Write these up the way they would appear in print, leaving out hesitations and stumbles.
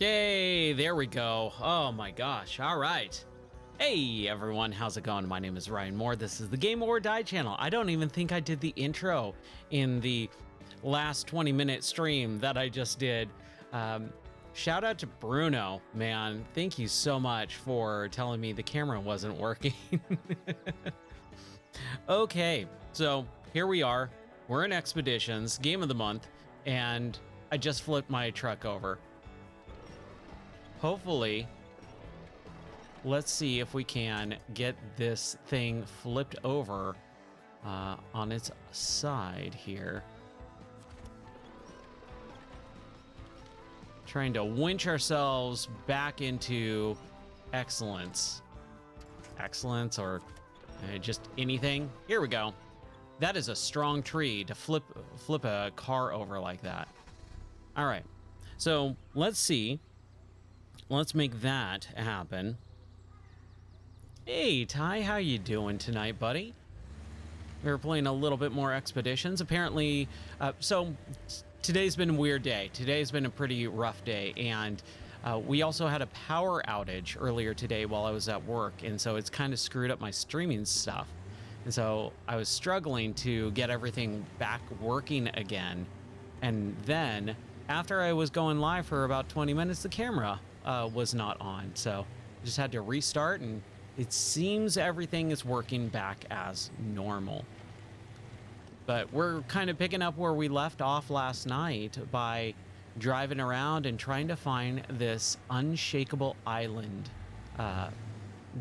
Yay, there we go. Oh my gosh, all right. Hey everyone, how's it going? My name is Ryan Moore. This is the Game or Die channel. I don't even think I did the intro in the last 20-minute stream that I just did. Shout out to Bruno, man. Thank you so much for telling me the camera wasn't working. Okay, so here we are. We're in Expeditions, game of the month, and I just flipped my truck over. Hopefully, let's see if we can get this thing flipped over on its side here. Trying to winch ourselves back into excellence. Excellence or just anything. Here we go. That is a strong tree to flip a car over like that. All right, so let's see. Let's make that happen. Hey, Ty, how you doing tonight, buddy? We were playing a little bit more Expeditions. Apparently, so today's been a weird day. Today's been a pretty rough day, and we also had a power outage earlier today while I was at work, and so it's kind of screwed up my streaming stuff. And so I was struggling to get everything back working again. And then, after I was going live for about 20 minutes, the camera was not on, so I just had to restart, and it seems everything is working back as normal. But we're kind of picking up where we left off last night by driving around and trying to find this unshakable island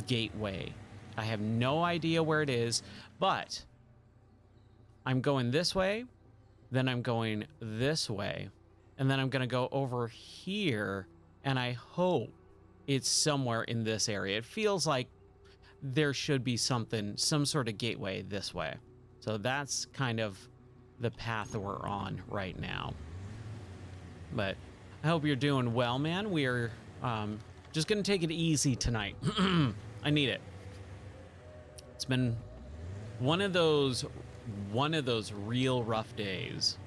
gateway. I have no idea where it is, but I'm going this way, then I'm going this way, and then I'm gonna go over here, and I hope it's somewhere in this area. It feels like there should be some sort of gateway this way. So that's kind of the path that we're on right now. But I hope you're doing well, man. We are just gonna take it easy tonight. I need it. It's been one of those real rough days.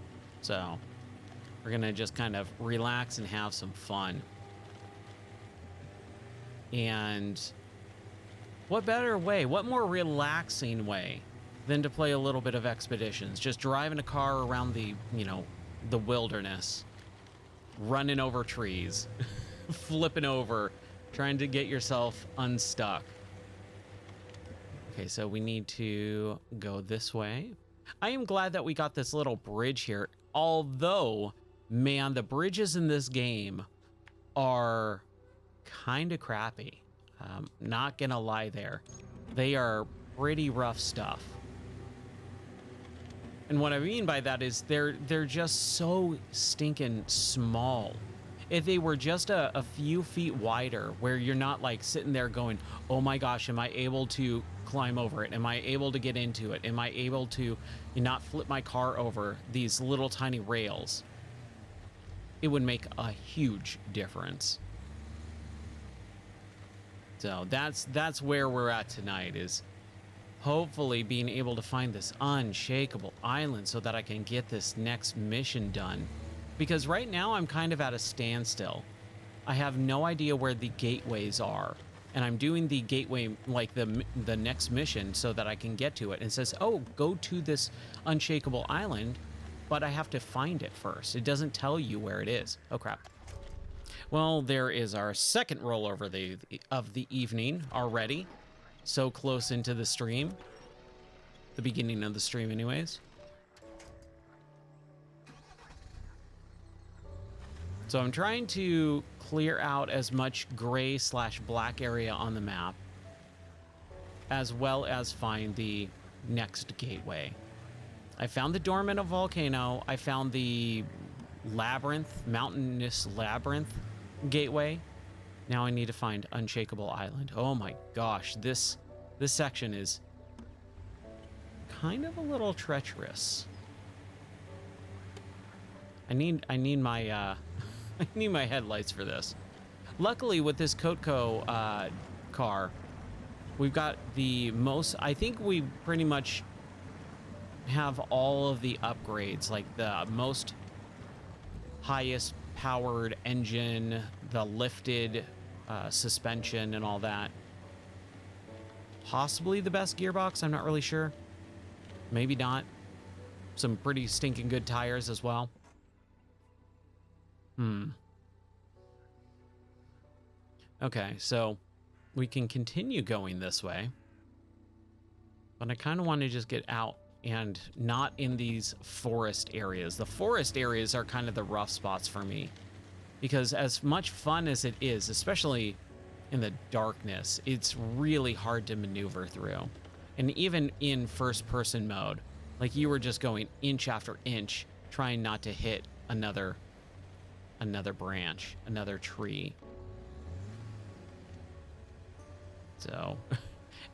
So we're gonna just kind of relax and have some fun. And what better way, what more relaxing way than to play a little bit of Expeditions? Just driving a car around the, the wilderness, running over trees, flipping over, trying to get yourself unstuck. Okay, so we need to go this way. I am glad that we got this little bridge here, although, man, the bridges in this game are kind of crappy. Not gonna lie there. They are pretty rough stuff. And what I mean by that is they're just so stinking small. If they were just a few feet wider, where you're not like sitting there going, oh my gosh, am I able to climb over it? Am I able to get into it? Am I able to not flip my car over these little tiny rails? It would make a huge difference. So that's where we're at tonight, is hopefully being able to find this unshakable island so that I can get this next mission done. Because right now I'm kind of at a standstill. I have no idea where the gateways are, and I'm doing the gateway, like the next mission, so that I can get to it. And it says, oh, go to this unshakable island, but I have to find it first. It doesn't tell you where it is. Oh crap. Well, there is our second rollover of the evening already. So close into the stream. The beginning of the stream anyways. So I'm trying to clear out as much gray/black area on the map, as well as find the next gateway. I found the dormant volcano. I found the mountainous labyrinth gateway. Now I need to find unshakable island. Oh my gosh, this section is kind of a little treacherous. I need my I need my headlights for this. Luckily, with this Kotko car, we've got the most. I think we pretty much have all of the upgrades, like the most highest powered engine, the lifted suspension and all that. Possibly the best gearbox, I'm not really sure. Maybe not. Some pretty stinking good tires as well. Okay, so we can continue going this way. But I kind of want to just get out and not in these forest areas. The forest areas are kind of the rough spots for me. Because as much fun as it is, especially in the darkness, it's really hard to maneuver through. And even in first-person mode, like you were just going inch after inch, trying not to hit another branch, another tree. So,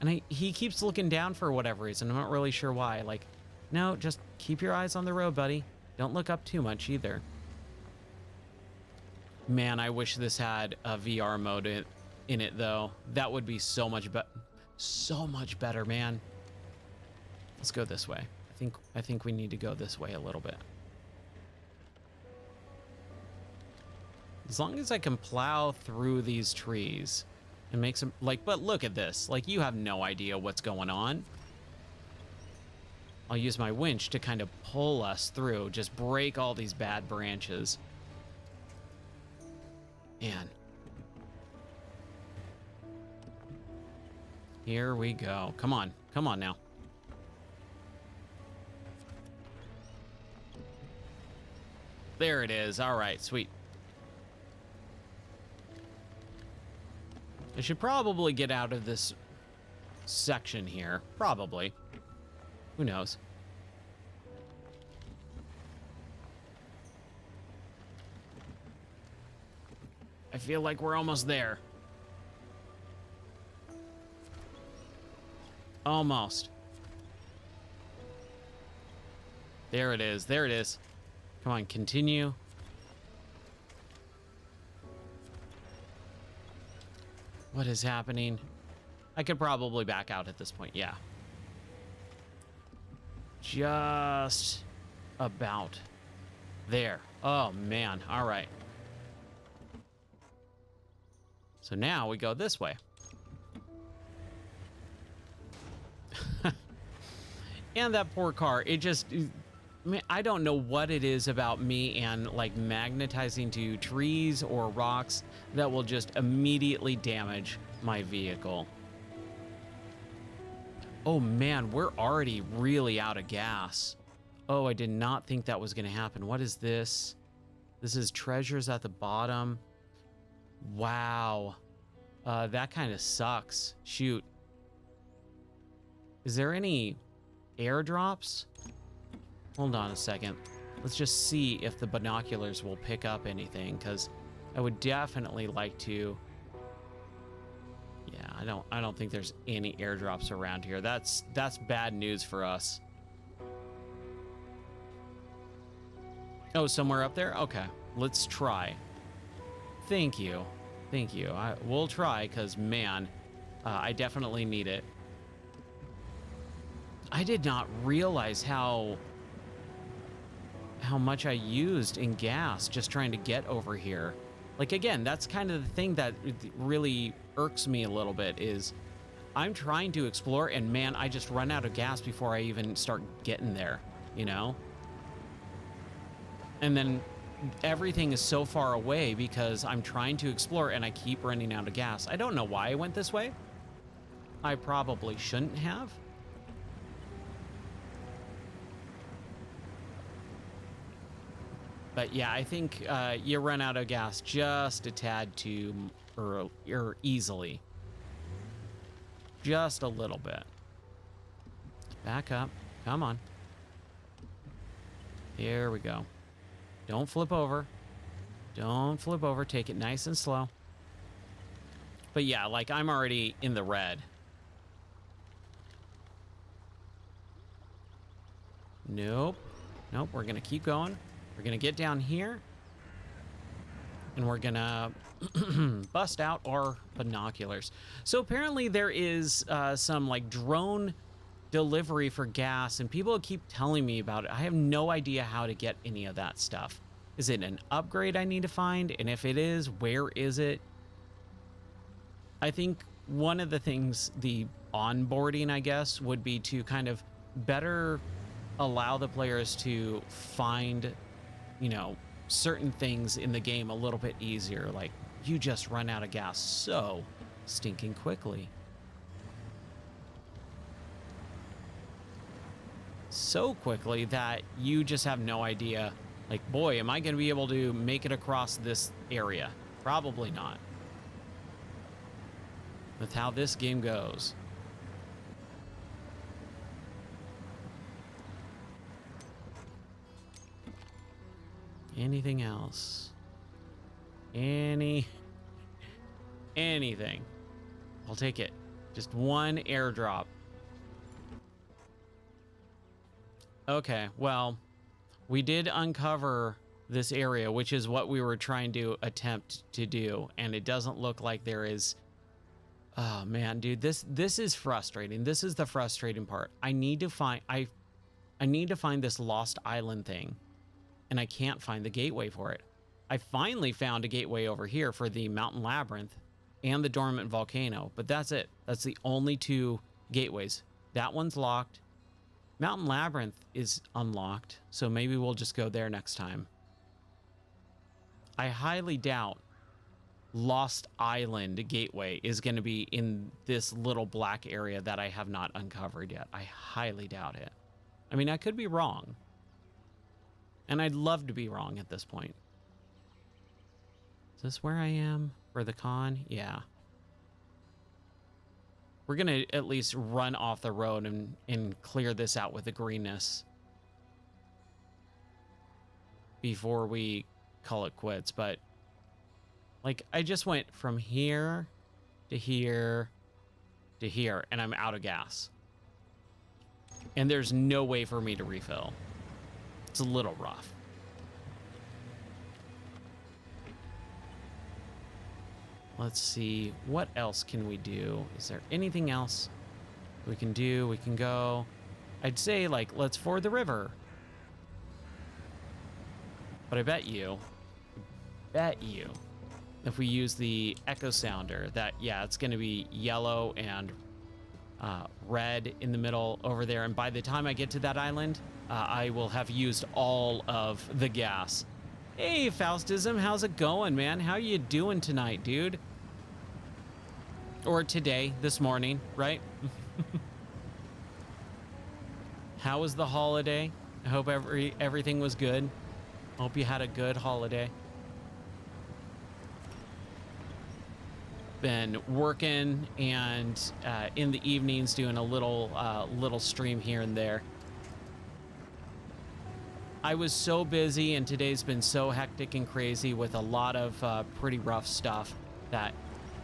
and he keeps looking down for whatever reason. I'm not really sure why. Like, no, just keep your eyes on the road, buddy. Don't look up too much either. Man, I wish this had a VR mode in it, though. That would be so much better, man. Let's go this way. I think we need to go this way a little bit. As long as I can plow through these trees and make some, like, but look at this. Like, you have no idea what's going on. I'll use my winch to kind of pull us through, just break all these bad branches. Man. Here we go. Come on. Come on now. There it is. All right, sweet. I should probably get out of this section here. Probably. Who knows? I feel like we're almost there. Almost. There it is. There it is. Come on, continue. What is happening? I could probably back out at this point. Yeah. Just about there. Oh, man. All right. So now we go this way. And that poor car, it just... I don't know what it is about me and like magnetizing to trees or rocks that will just immediately damage my vehicle. Oh man, we're already really out of gas. Oh, I did not think that was going to happen. What is this? This is treasures at the bottom. Wow. That kind of sucks. Shoot. Is there any airdrops? Hold on a second. Let's just see if the binoculars will pick up anything, because I would definitely like to. Yeah, I don't think there's any airdrops around here. That's bad news for us. Oh, somewhere up there? Okay, let's try. Thank you. Thank you. We'll try, because man, I definitely need it. I did not realize how much I used in gas just trying to get over here. Like, again, that's kind of the thing that really irks me a little bit is I'm trying to explore and man, I just run out of gas before I even start getting there, you know? And then everything is so far away because I'm trying to explore and I keep running out of gas. I don't know why I went this way. I probably shouldn't have. But yeah, I think you run out of gas just a tad too easily. Just a little bit. Back up. Come on. Here we go. Don't flip over. Don't flip over. Take it nice and slow. But yeah, like I'm already in the red. Nope. Nope, we're going to keep going. We're going to get down here, and we're going to bust out our binoculars. So apparently there is some like drone delivery for gas, and people keep telling me about it. I have no idea how to get any of that stuff. Is it an upgrade I need to find? And if it is, where is it? I think one of the things, the onboarding, I guess, would be to kind of better allow the players to find, you know, certain things in the game a little bit easier. Like, you just run out of gas so stinking quickly. So quickly that you just have no idea, like, boy, am I going to be able to make it across this area? Probably not. With how this game goes. Anything else? Anything. I'll take it. Just one airdrop. Okay, well, we did uncover this area, which is what we were trying to attempt to do, and it doesn't look like there is. Oh man, dude, this is frustrating. This is the frustrating part. I need to find this lost island thing, and I can't find the gateway for it. I finally found a gateway over here for the mountain labyrinth and the dormant volcano, but that's it. That's the only two gateways. That one's locked. Mountain labyrinth is unlocked, so maybe we'll just go there next time. I highly doubt Lost Island gateway is going to be in this little black area that I have not uncovered yet. I highly doubt it. I mean, I could be wrong. And I'd love to be wrong at this point. Is this where I am for the con? Yeah. We're going to at least run off the road and clear this out with the greenness before we call it quits. But, like, I just went from here to here to here, and I'm out of gas. And there's no way for me to refill. It's a little rough. Let's see, what else can we do? Is there anything else we can do? We can go, I'd say, like, let's ford the river. But I bet you, if we use the echo sounder, that, yeah, it's going to be yellow and red in the middle over there. And by the time I get to that island, I will have used all of the gas. Hey, Faustism, how's it going, man? How you doing tonight, dude? Or today, this morning, right? How was the holiday? I hope everything was good. Hope you had a good holiday. Been working and in the evenings doing a little stream here and there. I was so busy, and today's been so hectic and crazy with a lot of pretty rough stuff that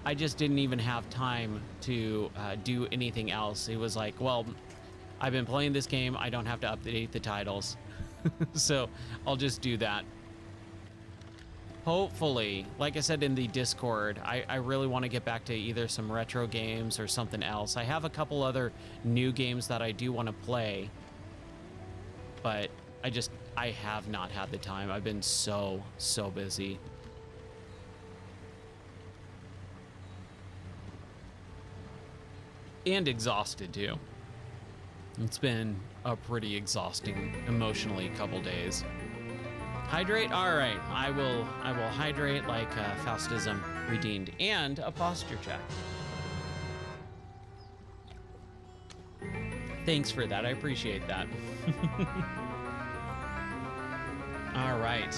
I just didn't even have time to do anything else. It was like, well, I've been playing this game. I don't have to update the titles. So I'll just do that. Hopefully, like I said in the Discord, I really want to get back to either some retro games or something else. I have a couple other new games that I do want to play, but I have not had the time. I've been so busy. And exhausted too. It's been a pretty exhausting emotionally couple days. Hydrate? All right, I will hydrate like Faustism redeemed, and a posture check. Thanks for that. I appreciate that. All right.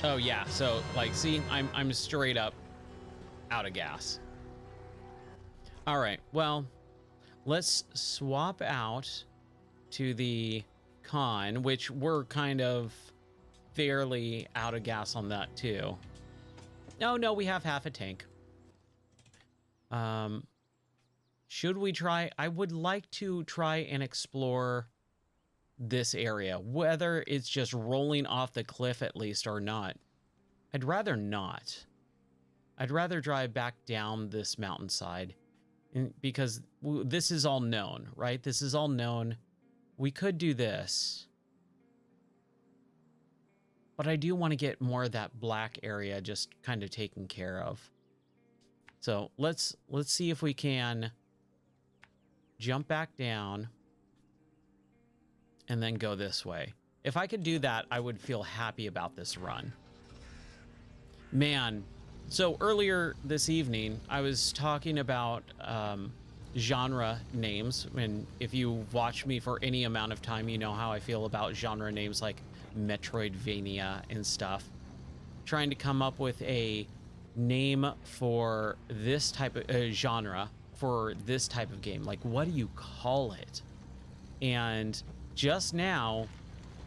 Oh yeah, so like, see, I'm straight up out of gas. All right, well, let's swap out to the con, which we're kind of fairly out of gas on that too. No, we have half a tank. Should we try? I would like to try and explore this area, whether it's just rolling off the cliff at least or not. I'd rather not. I'd rather drive back down this mountainside, because this is all known, right? This is all known. We could do this. but I do want to get more of that black area just kind of taken care of. So let's see if we can jump back down and then go this way. If I could do that, I would feel happy about this run. Man, so earlier this evening, I was talking about genre names. And if you watch me for any amount of time, you know how I feel about genre names like Metroidvania and stuff. Trying to come up with a name for this type of genre for this type of game. Like, what do you call it? And just now,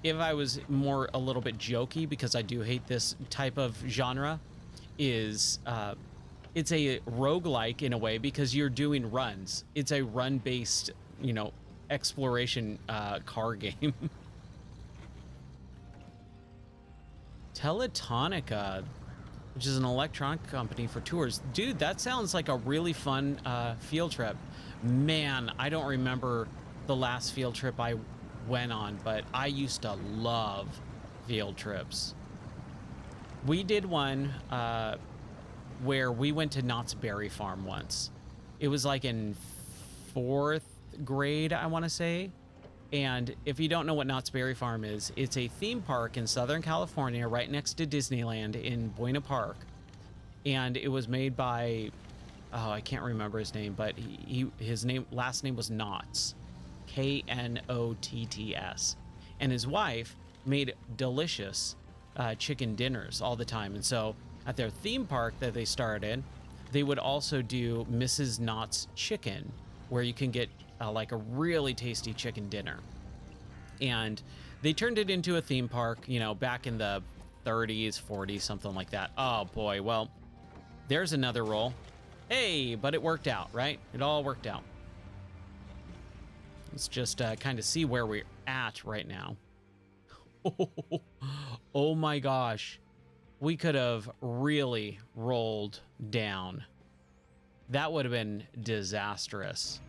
if I was more a little bit jokey, because I do hate this type of genre, is it's a roguelike in a way because you're doing runs. It's a run-based, you know, exploration car game. Teletonica, which is an electronic company for tours. Dude, that sounds like a really fun field trip. Man, I don't remember the last field trip I went on, but I used to love field trips. We did one where we went to Knott's Berry Farm once. It was like in 4th grade, I want to say. And if you don't know what Knott's Berry Farm is, it's a theme park in Southern California, right next to Disneyland in Buena Park. And it was made by, oh, I can't remember his name, but his last name was Knotts, Knotts. And his wife made delicious chicken dinners all the time. And so at their theme park that they started, they would also do Mrs. Knott's Chicken, where you can get like a really tasty chicken dinner. And they turned it into a theme park, you know, back in the 30s, 40s, something like that. Oh boy, well, there's another roll. Hey, but it worked out, right? It all worked out. Let's just kind of see where we're at right now. Oh my gosh. We could have really rolled down. That would have been disastrous.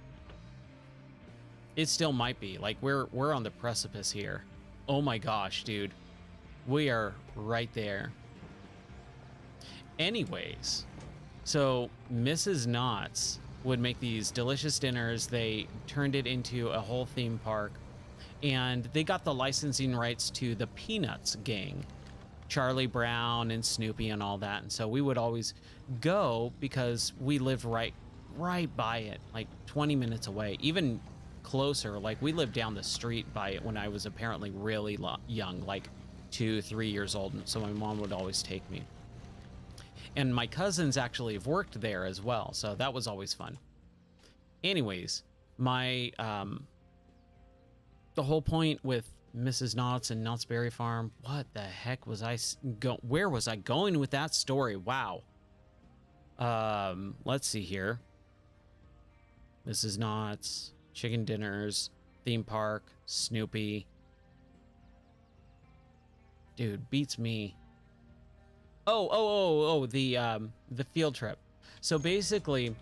It still might be. Like, we're on the precipice here. Oh my gosh, dude. We are right there. Anyways, so Mrs. Knott's would make these delicious dinners. They turned it into a whole theme park, and they got the licensing rights to the Peanuts gang, Charlie Brown and Snoopy and all that. And so we would always go because we lived right by it, like 20 minutes away, even closer. Like, we lived down the street by it when I was apparently really young, like 2-3 years old. And so my mom would always take me. And my cousins actually have worked there as well, so that was always fun. Anyways, my the whole point with Mrs. Knott's and Knott's Berry Farm, what the heck was where was I going with that story? Wow. Let's see here. Mrs. Knott's, chicken dinners, theme park, Snoopy. Dude, beats me. Oh, the field trip. So basically,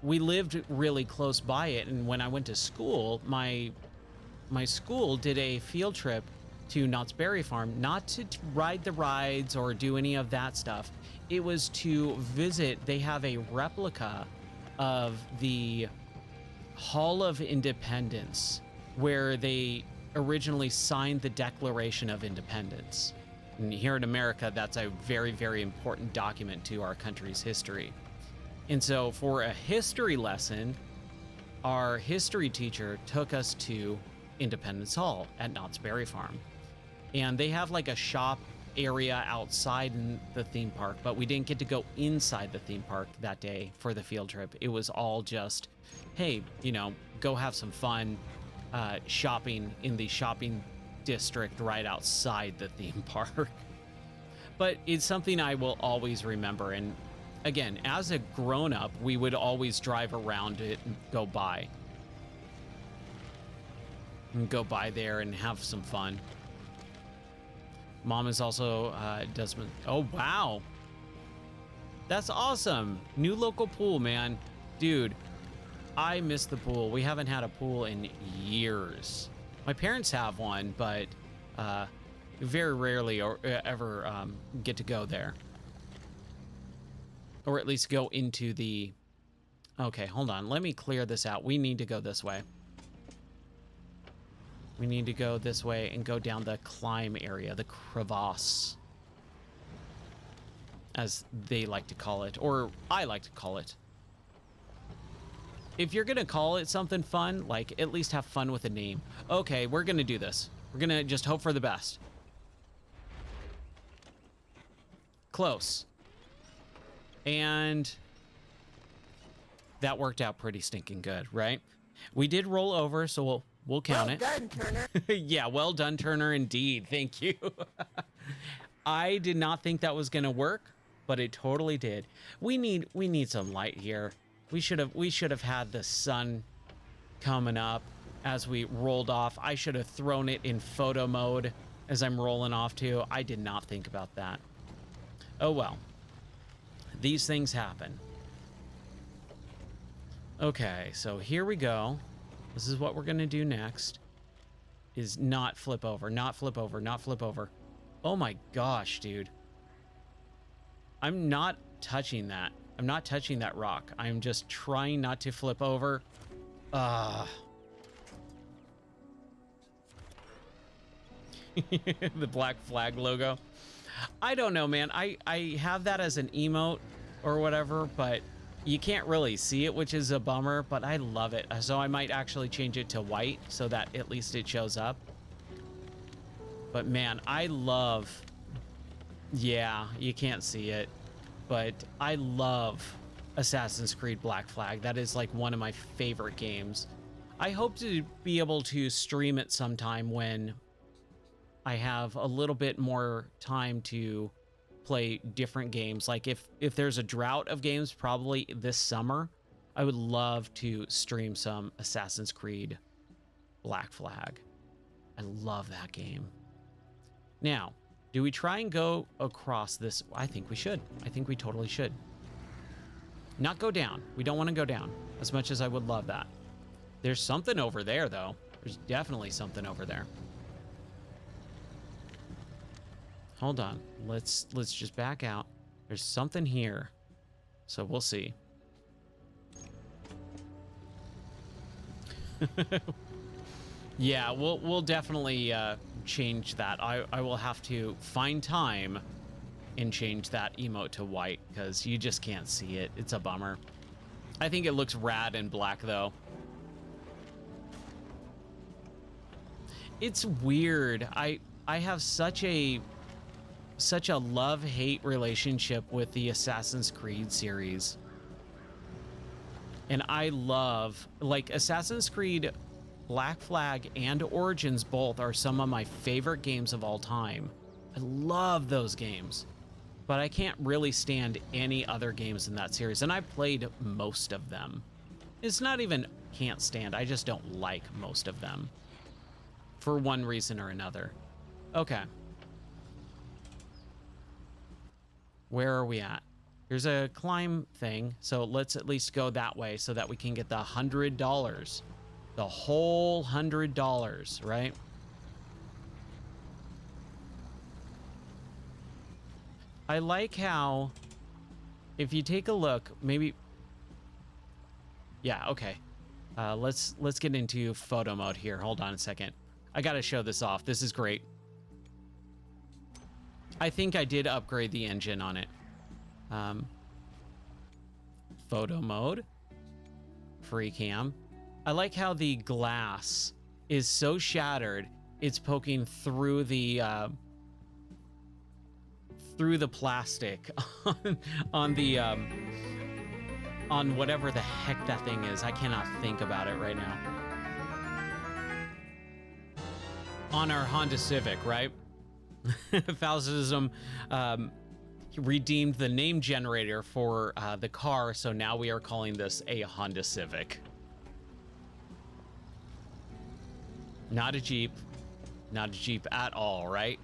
we lived really close by it, and when I went to school, my school did a field trip to Knott's Berry Farm, not to ride the rides or do any of that stuff. It was to visit. They have a replica of the Hall of Independence, where they originally signed the Declaration of Independence. And here in America, that's a very, very important document to our country's history. And so for a history lesson, our history teacher took us to Independence Hall at Knott's Berry Farm. And they have like a shop area outside in the theme park, but we didn't get to go inside the theme park that day for the field trip. It was all just, hey, you know, go have some fun shopping in the shopping district right outside the theme park. But it's something I will always remember. And again, as a grown-up, we would always drive around it and go by there and have some fun. Mom is also does. Oh wow, that's awesome. New local pool, man. Dude, I miss the pool. We haven't had a pool in years. My parents have one, but very rarely or ever get to go there. Or at least go into the... Okay, hold on. Let me clear this out. We need to go this way. We need to go this way and go down the climb area, the crevasse, as they like to call it, or I like to call it. If you're gonna call it something fun, like, at least have fun with a name. Okay, we're gonna do this. We're gonna just hope for the best. Close. And that worked out pretty stinking good, right? We did roll over, so we'll count it. Well done, Turner. Yeah, well done, Turner, indeed. Thank you. I did not think that was gonna work, but it totally did. We need some light here. We should have had the sun coming up as we rolled off. I should have thrown it in photo mode as I'm rolling off too. I did not think about that. Oh well. These things happen. Okay, so here we go. This is what we're gonna do next. Is not flip over, not flip over, not flip over. Oh my gosh, dude. I'm not touching that. I'm not touching that rock. I'm just trying not to flip over. The black flag logo. I don't know, man. I have that as an emote or whatever, but you can't really see it, which is a bummer, but I love it. So I might actually change it to white so that at least it shows up. But man, I love... Yeah, you can't see it, but I love Assassin's Creed Black Flag. That is like one of my favorite games. I hope to be able to stream it sometime when I have a little bit more time to play different games. Like if there's a drought of games, probably this summer, I would love to stream some Assassin's Creed Black Flag. I love that game. Now, do we try and go across this? I think we should. I think we totally should. Not go down. We don't want to go down as much as I would love that. There's something over there, though. There's definitely something over there. Hold on. Let's just back out. There's something here. So we'll see. Yeah, we'll definitely change that. I will have to find time and change that emote to white because you just can't see it. It's a bummer. I think it looks rad in black though. It's weird. I have such a love-hate relationship with the Assassin's Creed series. And I love, like, Assassin's Creed Black Flag and Origins both are some of my favorite games of all time. I love those games, but I can't really stand any other games in that series, and I played most of them. It's not even can't stand, I just don't like most of them for one reason or another. Okay. Where are we at? Here's a climb thing, so let's at least go that way so that we can get the $100. The whole $100, right? I like how, if you take a look, maybe... Yeah, okay. Let's get into photo mode here. Hold on a second. I gotta show this off. This is great. I think I did upgrade the engine on it. Photo mode. Free cam. I like how the glass is so shattered, it's poking through the plastic on the on whatever the heck that thing is. I cannot think about it right now. On our Honda Civic, right? Falsism redeemed the name generator for the car, so now we are calling this a Honda Civic. Not a Jeep. Not a Jeep at all, right?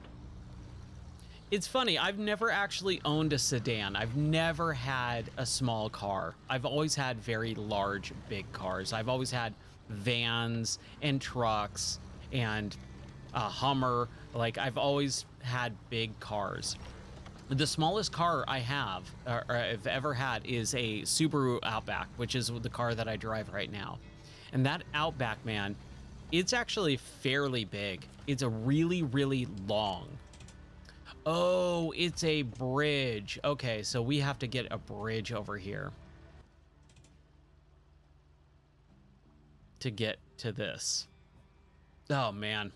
It's funny, I've never actually owned a sedan. I've never had a small car. I've always had very large, big cars. I've always had vans and trucks and a Hummer. Like, I've always had big cars. The smallest car I have, or I've ever had, is a Subaru Outback, which is the car that I drive right now. And that Outback, man, it's actually fairly big. It's a really, really long. Oh, it's a bridge. Okay, so we have to get a bridge over here to get to this. Oh, man.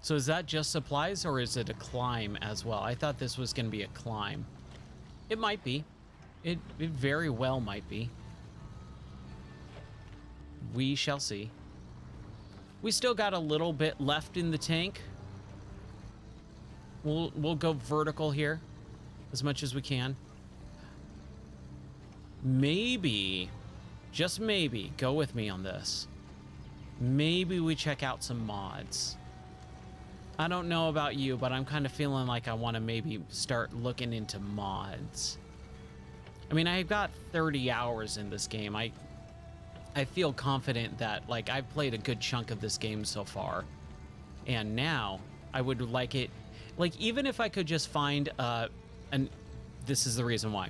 So is that just supplies, or is it a climb as well? I thought this was going to be a climb. It might be. It very well might be. We shall see. We still got a little bit left in the tank. We'll go vertical here as much as we can. Maybe, just maybe, go with me on this. Maybe we check out some mods. I don't know about you, but I'm kind of feeling like I want to maybe start looking into mods. I mean, I've got 30 hours in this game. I feel confident that, like, I've played a good chunk of this game so far. And now I would like it, like, even if I could just find, and this is the reason why.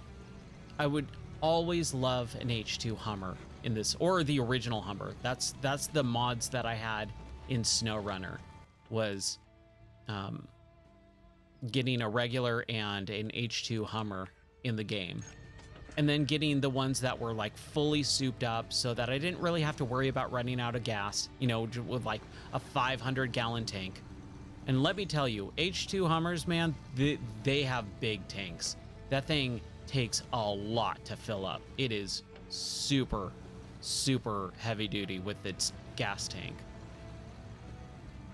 I would always love an H2 Hummer in this, or the original Hummer. That's the mods that I had in SnowRunner, was getting a regular and an H2 Hummer in the game. And then getting the ones that were like fully souped up so that I didn't really have to worry about running out of gas, you know, with like a 500-gallon tank. And let me tell you, H2 Hummers, man, they have big tanks. That thing takes a lot to fill up. It is super, super heavy duty with its gas tank.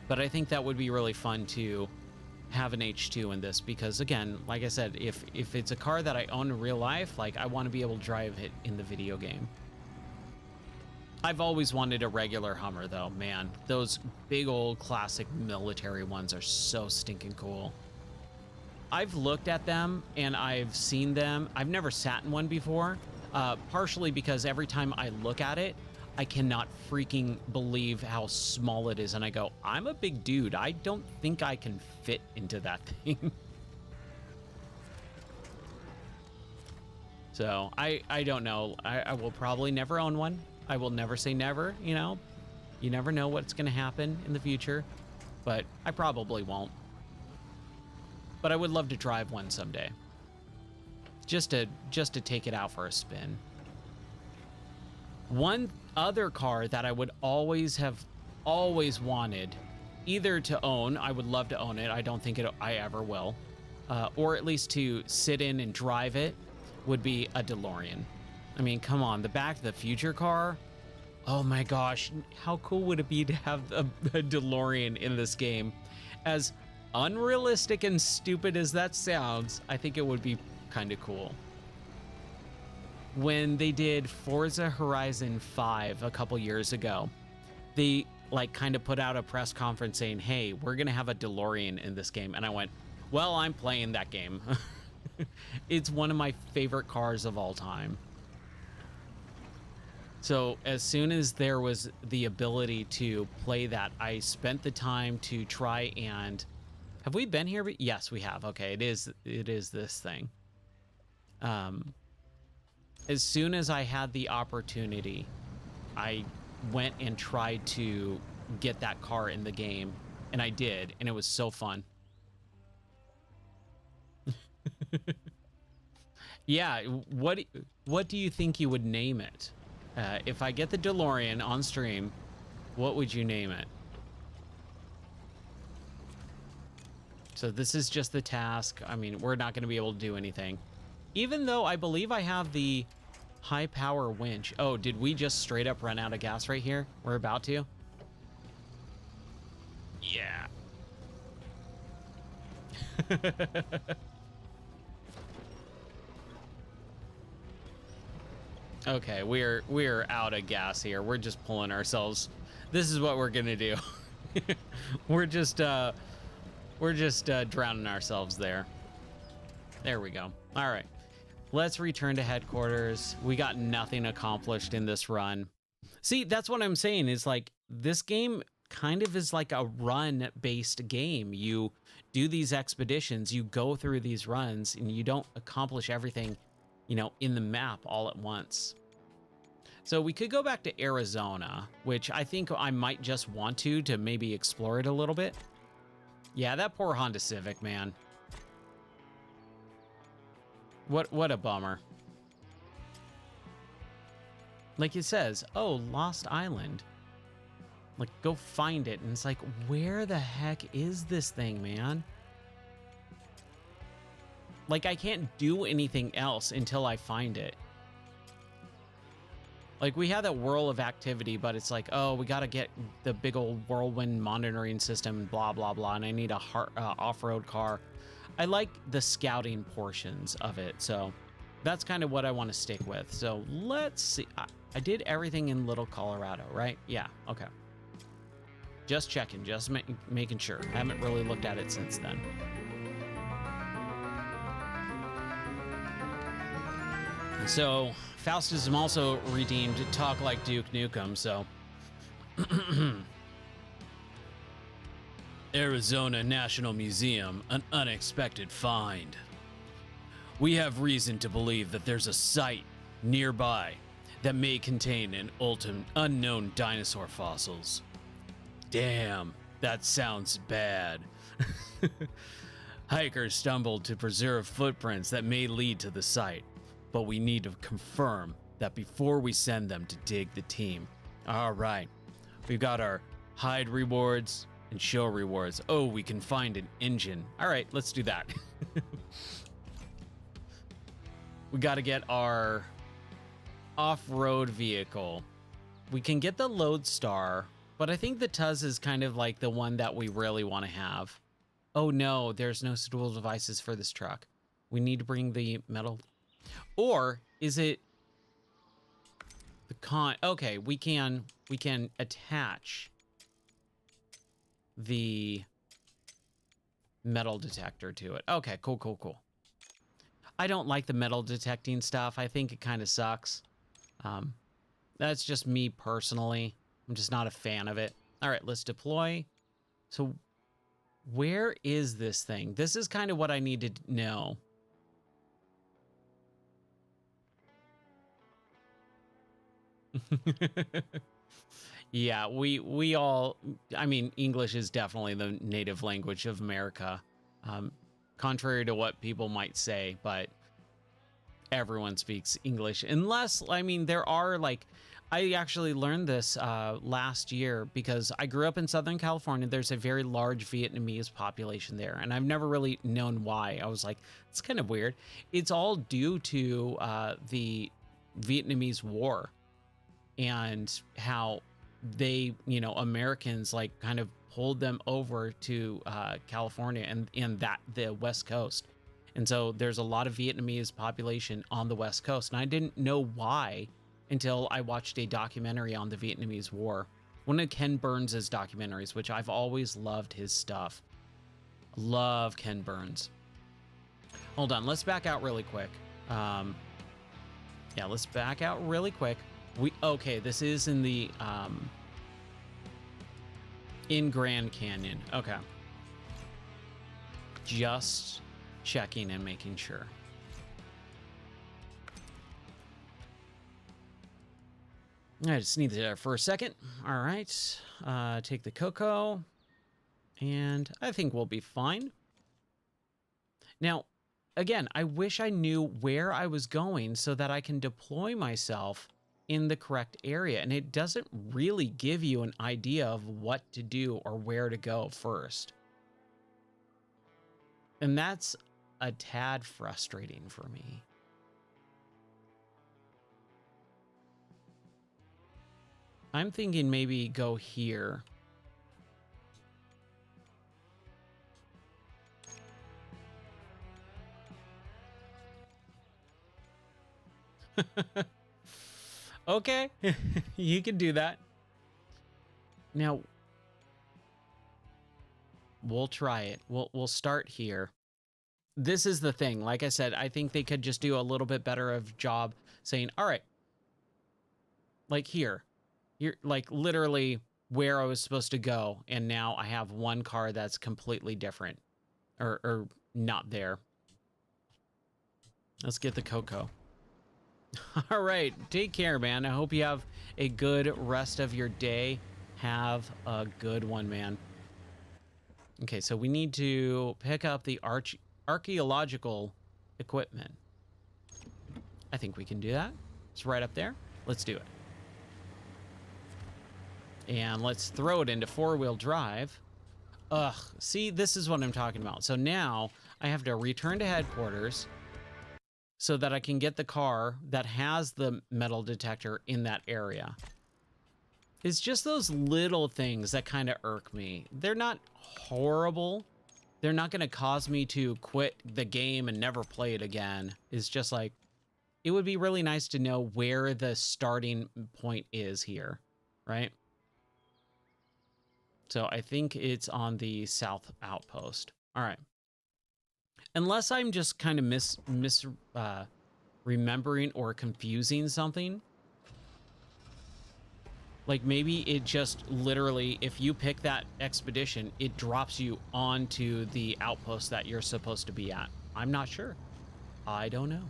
But I think that would be really fun to have an H2 in this, because again, like I said, if it's a car that I own in real life, like, I want to be able to drive it in the video game. I've always wanted a regular Hummer though, man. Those big old classic military ones are so stinking cool. I've looked at them and I've seen them. I've never sat in one before, partially because every time I look at it, I cannot freaking believe how small it is. And I go, I'm a big dude. I don't think I can fit into that thing. So I don't know. I will probably never own one. I will never say never, you know. You never know what's going to happen in the future, but I probably won't. But I would love to drive one someday. Just to take it out for a spin. One other car that I would always wanted either to own, I would love to own it. I don't think I ever will. Or at least to sit in and drive it, would be a DeLorean. I mean, come on, the Back to the Future car. Oh my gosh, how cool would it be to have a DeLorean in this game? As unrealistic and stupid as that sounds, I think it would be kind of cool. When they did Forza Horizon 5 a couple years ago, they like kind of put out a press conference saying, hey, we're gonna have a DeLorean in this game. And I went, well, I'm playing that game. It's one of my favorite cars of all time. So as soon as there was the ability to play that, I spent the time to try and... Have we been here? Yes, we have. Okay, it is this thing. As soon as I had the opportunity, I went and tried to get that car in the game, and I did, and it was so fun. Yeah, what do you think you would name it? If I get the DeLorean on stream, what would you name it? So this is just the task. I mean, we're not going to be able to do anything. Even though I believe I have the high power winch. Oh, did we just straight up run out of gas right here? We're about to. Yeah. Okay, we're out of gas here. We're just pulling ourselves. This is what we're gonna do. we're just drowning ourselves there. There we go. All right, let's return to headquarters. We got nothing accomplished in this run. See, that's what I'm saying, is like, this game kind of is like a run-based game. You do these expeditions, you go through these runs, and you don't accomplish everything, you know, in the map all at once. So we could go back to Arizona, which I think I might just want to maybe explore it a little bit. Yeah, that poor Honda Civic, man. What a bummer. Like it says, oh, Lost Island. Like, go find it. And it's like, where the heck is this thing, man? Like, I can't do anything else until I find it. Like, we have that whirl of activity, but it's like, oh, we got to get the big old whirlwind monitoring system, blah, blah, blah. And I need a off-road car. I like the scouting portions of it. So that's kind of what I want to stick with. So let's see. I did everything in Little Colorado, right? Yeah. Okay. Just checking, just making sure. I haven't really looked at it since then. So Faustus is also redeemed Talk Like Duke Nukem, so Arizona National Museum, an unexpected find. We have reason to believe that there's a site nearby that may contain an unknown dinosaur fossils. Damn, that sounds bad. Hikers stumbled to preserve footprints that may lead to the site, but we need to confirm that before we send them to dig the team. All right, we've got our hide rewards and show rewards. Oh, we can find an engine. All right, let's do that. We got to get our off-road vehicle. We can get the Lodestar, but I think the Tuz is kind of like the one that we really want to have. Oh no, there's no suitable devices for this truck. We need to bring the metal. Or is it the okay, we can attach the metal detector to it. Okay, cool. I don't like the metal detecting stuff. I think it kind of sucks. That's just me personally. I'm just not a fan of it. All right, let's deploy. So where is this thing? This is kind of what I need to know. Yeah, we all, I mean, English is definitely the native language of America. Contrary to what people might say, but everyone speaks English. Unless, I mean, there are like, I actually learned this last year because I grew up in Southern California. There's a very large Vietnamese population there, and I've never really known why. I was like, it's kind of weird. It's all due to the Vietnamese War and how they, you know, Americans like kind of pulled them over to California and that the West Coast. And so there's a lot of Vietnamese population on the West Coast. And I didn't know why until I watched a documentary on the Vietnamese War. One of Ken Burns' documentaries, which I've always loved his stuff. Love Ken Burns. Hold on, let's back out really quick. Yeah, let's back out really quick. Okay, this is in the in Grand Canyon. Okay. Just checking and making sure. I just need that for a second. All right. Take the cocoa. And I think we'll be fine. Now, again, I wish I knew where I was going so that I can deploy myself in the correct area. And it doesn't really give you an idea of what to do or where to go first. And that's a tad frustrating for me. I'm thinking maybe go here. Okay, you can do that. Now, we'll try it. We'll start here. This is the thing. Like I said, I think they could just do a little bit better of job saying, all right, like here, you're like literally where I was supposed to go, and now I have one car that's completely different, or not there. Let's get the Coco. All right, take care, man. I hope you have a good rest of your day. Have a good one, man. Okay, so we need to pick up the archaeological equipment. I think we can do that. It's right up there. Let's do it. And let's throw it into four-wheel drive. Ugh, see, this is what I'm talking about. So now I have to return to headquarters so that I can get the car that has the metal detector in that area. It's just those little things that kind of irk me. They're not horrible. They're not going to cause me to quit the game and never play it again. It's just like, it would be really nice to know where the starting point is here, right? So I think it's on the south outpost. All right. Unless I'm just kind of remembering or confusing something. Like maybe it just literally, if you pick that expedition, it drops you onto the outpost that you're supposed to be at. I'm not sure. I don't know.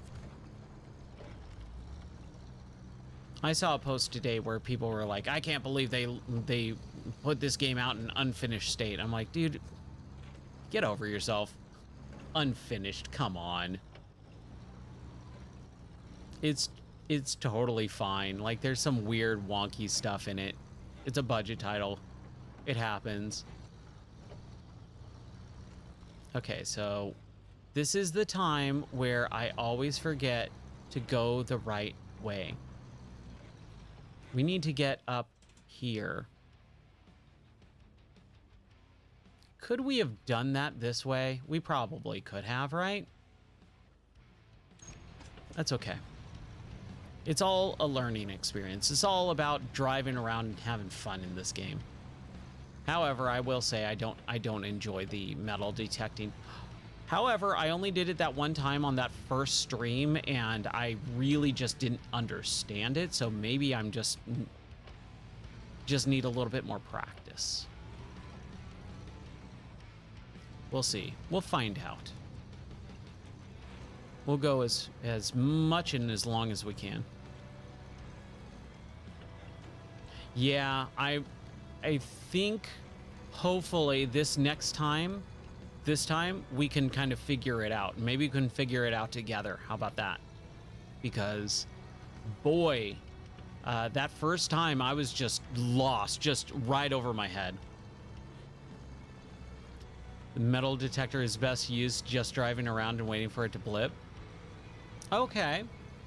I saw a post today where people were like, I can't believe they put this game out in unfinished state. I'm like, dude, get over yourself. Unfinished, come on. It's totally fine. Like, there's some weird wonky stuff in it. It's a budget title. It happens. Okay, so this is the time where I always forget to go the right way. We need to get up here. Could we have done that this way? We probably could have, right? That's okay. It's all a learning experience. It's all about driving around and having fun in this game. However, I will say I don't enjoy the metal detecting. However, I only did it that one time on that first stream, and I really just didn't understand it. So maybe I'm just need a little bit more practice. We'll see. We'll find out. We'll go as much and as long as we can. Yeah, I think hopefully this time we can kind of figure it out. Maybe we can figure it out together. How about that? Because boy, that first time I was just lost, just right over my head. The metal detector is best used just driving around and waiting for it to blip. Okay.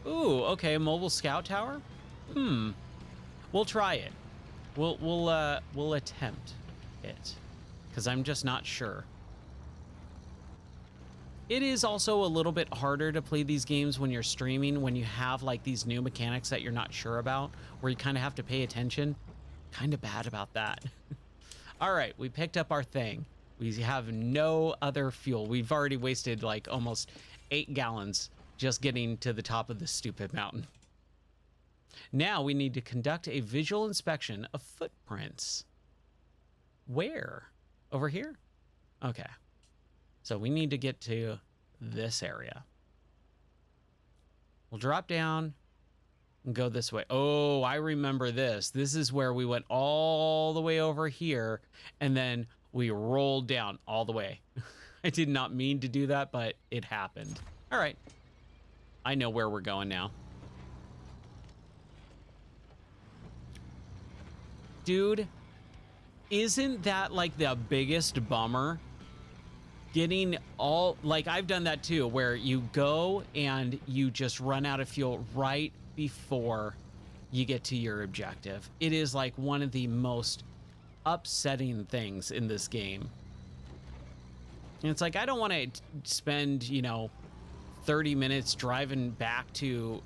Ooh, okay, mobile scout tower? We'll try it. We'll attempt it. Because I'm just not sure. It is also a little bit harder to play these games when you're streaming, when you have like these new mechanics that you're not sure about, where you kind of have to pay attention. Kind of bad about that. All right, we picked up our thing. We have no other fuel. We've already wasted like almost 8 gallons just getting to the top of this stupid mountain. Now we need to conduct a visual inspection of footprints. Where? Over here? Okay. So we need to get to this area. We'll drop down and go this way. Oh, I remember this. This is where we went all the way over here, and then we rolled down all the way. I did not mean to do that, but it happened. All right. I know where we're going now. Dude, isn't that like the biggest bummer? Getting all, like I've done that too, where you go and you just run out of fuel right before you get to your objective. It is like one of the most upsetting things in this game. And it's like, I don't want to spend, 30 minutes driving back to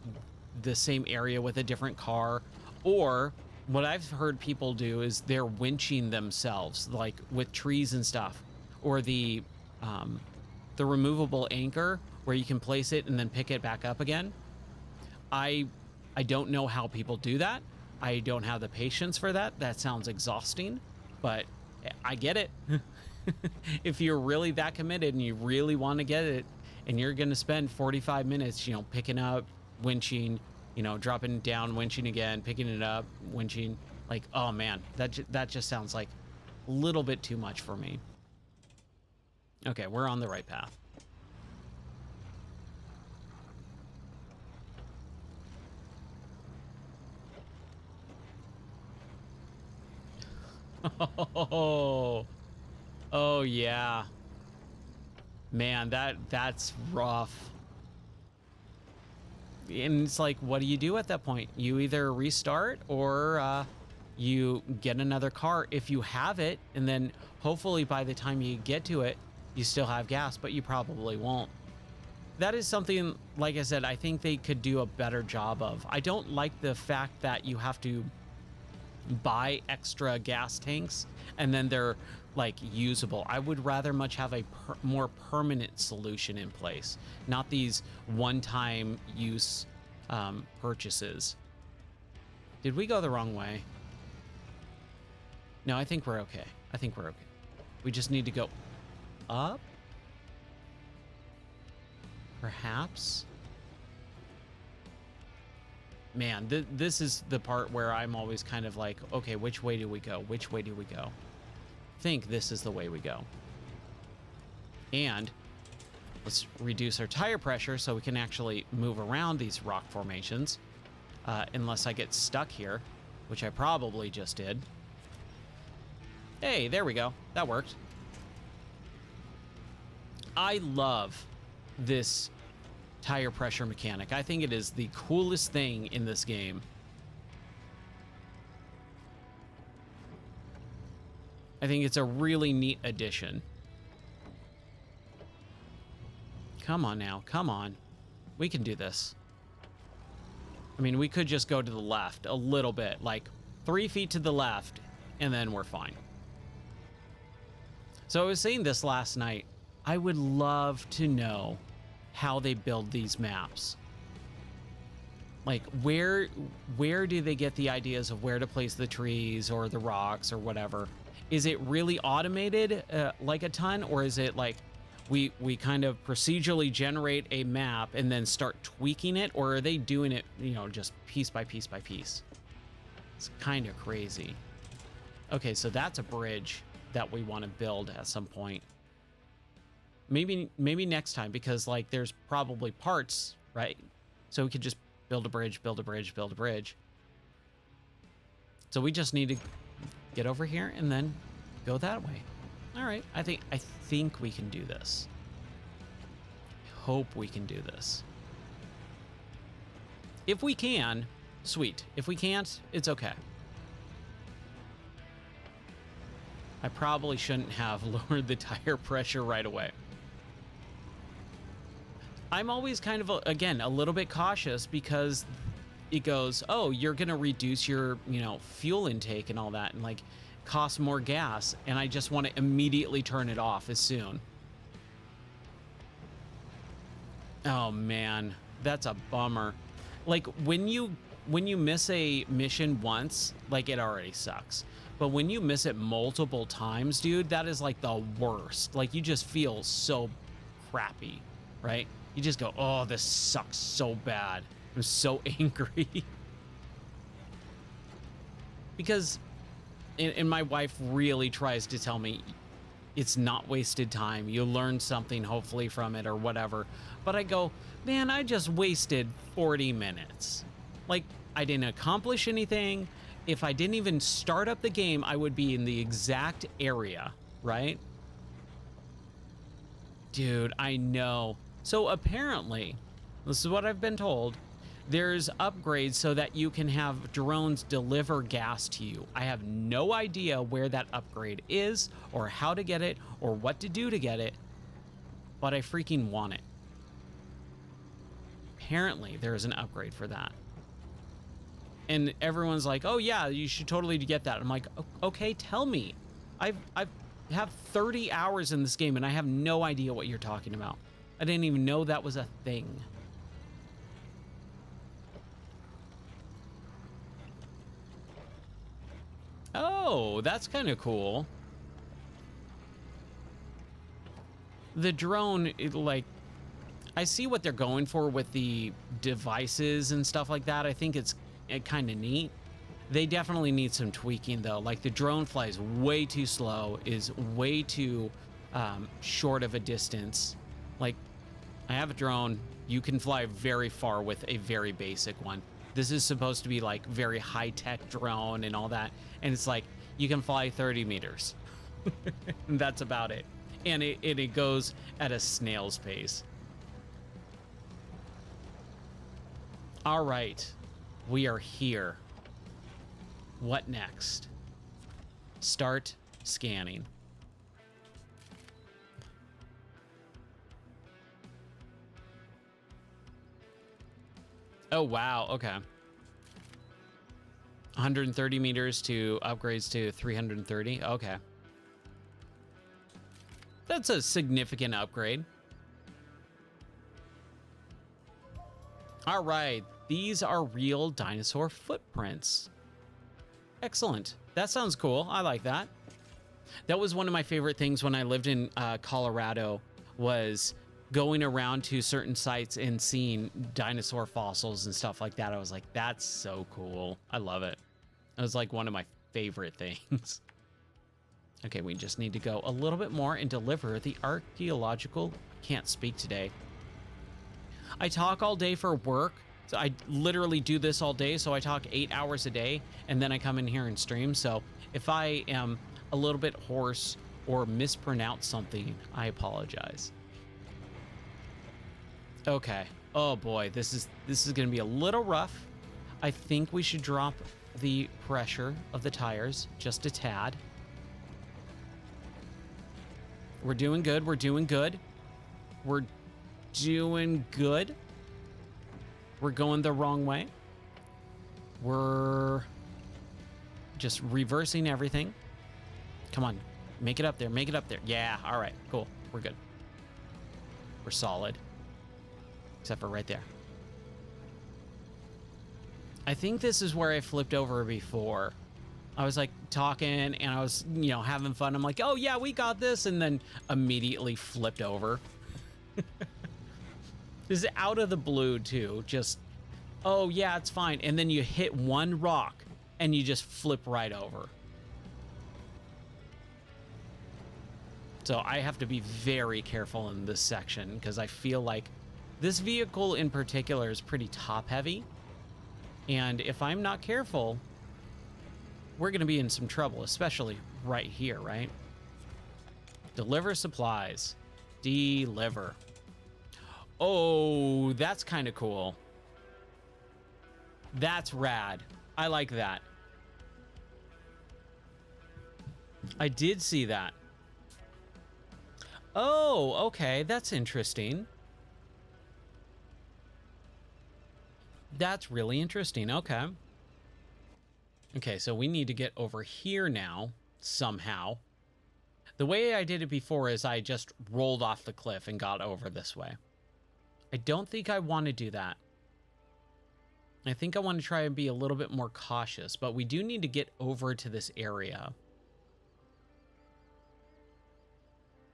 the same area with a different car. Or what I've heard people do is they're winching themselves, like with trees and stuff, or the removable anchor where you can place it and then pick it back up again. I don't know how people do that, I don't have the patience for that. That sounds exhausting, but I get it. If you're really that committed and you really want to get it, and you're going to spend 45 minutes, picking up, winching, dropping down, winching again, picking it up, winching, like, oh man, that just sounds like a little bit too much for me. Okay, we're on the right path. Oh yeah. Man, that's rough. And it's like, what do you do at that point? You either restart or you get another car if you have it, and then hopefully by the time you get to it, you still have gas, but you probably won't. That is something, like I said, I think they could do a better job of. I don't like the fact that you have to buy extra gas tanks and then they're like usable. I would rather much have a more permanent solution in place, not these one-time use purchases. Did we go the wrong way? No, I think we're okay. I think we're okay. We just need to go up, perhaps. Man, this is the part where I'm always kind of like, okay, which way do we go? Which way do we go? Think this is the way we go. And let's reduce our tire pressure so we can actually move around these rock formations, unless I get stuck here, which I probably just did. Hey, there we go. That worked. I love this tire pressure mechanic. I think it is the coolest thing in this game. I think it's a really neat addition. Come on now, come on. We can do this. I mean, we could just go to the left a little bit, like 3 feet to the left, and then we're fine. So I was saying this last night. I would love to know how they build these maps. Like, where do they get the ideas of where to place the trees or the rocks or whatever? Is it really automated like a ton, or is it like we kind of procedurally generate a map and then start tweaking it, or are they doing it, just piece by piece by piece? It's kind of crazy. Okay, so that's a bridge that we want to build at some point. Maybe next time, because like there's probably parts, right? So we could just build a bridge, build a bridge, build a bridge. So we just need to get over here and then go that way. All right, I think we can do this. I hope we can do this. If we can, sweet. If we can't, it's okay. I probably shouldn't have lowered the tire pressure right away. I'm always kind of, again, a little bit cautious because it goes, oh, you're going to reduce your, fuel intake and all that, and like cost more gas. And I just want to immediately turn it off as soon. Oh man, that's a bummer. Like when you miss a mission once, like it already sucks. But when you miss it multiple times, dude, that is like the worst. Like you just feel so crappy, right? You just go, oh, this sucks so bad. I'm so angry. Because, and my wife really tries to tell me it's not wasted time. You learn something hopefully from it or whatever. But I go, man, I just wasted 40 minutes. Like I didn't accomplish anything. If I didn't even start up the game, I would be in the exact area, right? Dude, I know. So apparently, this is what I've been told, there's upgrades so that you can have drones deliver gas to you. I have no idea where that upgrade is or how to get it or what to do to get it, but I freaking want it. Apparently, there is an upgrade for that. And everyone's like, oh yeah, you should totally get that. I'm like, okay, tell me. I have 30 hours in this game and I have no idea what you're talking about. I didn't even know that was a thing. Oh, that's kind of cool. The drone, like, I see what they're going for with the devices and stuff like that. I think it's kind of neat. They definitely need some tweaking, though. Like, the drone flies way too slow, is way too short of a distance. Like, I have a drone. You can fly very far with a very basic one. This is supposed to be like very high-tech drone and all that. And it's like, you can fly 30 meters. And that's about it. And it goes at a snail's pace. All right, we are here. What next? Start scanning. Oh, wow, okay. 130 meters to upgrades to 330, okay. That's a significant upgrade. All right, these are real dinosaur footprints. Excellent. That sounds cool. I like that. That was one of my favorite things when I lived in Colorado, was going around to certain sites and seeing dinosaur fossils and stuff like that. I was like, that's so cool. I love it. It was like one of my favorite things. Okay, we just need to go a little bit more and deliver the archaeological. Can't speak today. I talk all day for work. So I literally do this all day. So I talk 8 hours a day, and then I come in here and stream. So if I am a little bit hoarse or mispronounce something, I apologize. Okay. Oh boy, this is going to be a little rough. I think we should drop the pressure of the tires just a tad. We're doing good. We're doing good. We're doing good. We're going the wrong way. We're just reversing everything. Come on. Make it up there. Make it up there. Yeah. All right. Cool. We're good. We're solid. Except for right there. I think this is where I flipped over before. I was like talking and I was, you know, having fun. I'm like, oh yeah, we got this. And then immediately flipped over. This is out of the blue too. Just, oh yeah, it's fine. And then you hit one rock and you just flip right over. So I have to be very careful in this section because I feel like this vehicle in particular is pretty top heavy. And if I'm not careful, we're going to be in some trouble, especially right here, right? Deliver supplies. Deliver. Oh, that's kind of cool. That's rad. I like that. I did see that. Oh, okay. That's interesting. That's really interesting. Okay. Okay, so we need to get over here now, somehow. The way I did it before is I just rolled off the cliff and got over this way. I don't think I want to do that. I think I want to try and be a little bit more cautious, but we do need to get over to this area.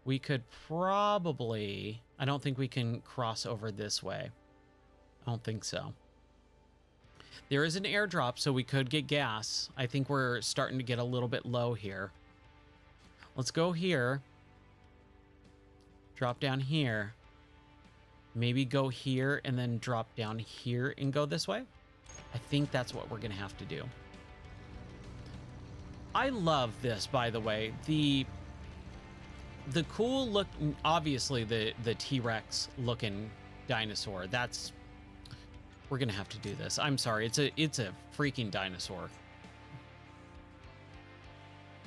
We could probably... I don't think we can cross over this way. I don't think so. There is an airdrop, so we could get gas. I think we're starting to get a little bit low here. Let's go here. Drop down here. Maybe go here and then drop down here and go this way. I think that's what we're going to have to do. I love this, by the way. The cool look, obviously the T-Rex looking dinosaur. That's... We're gonna have to do this. I'm sorry. It's a freaking dinosaur.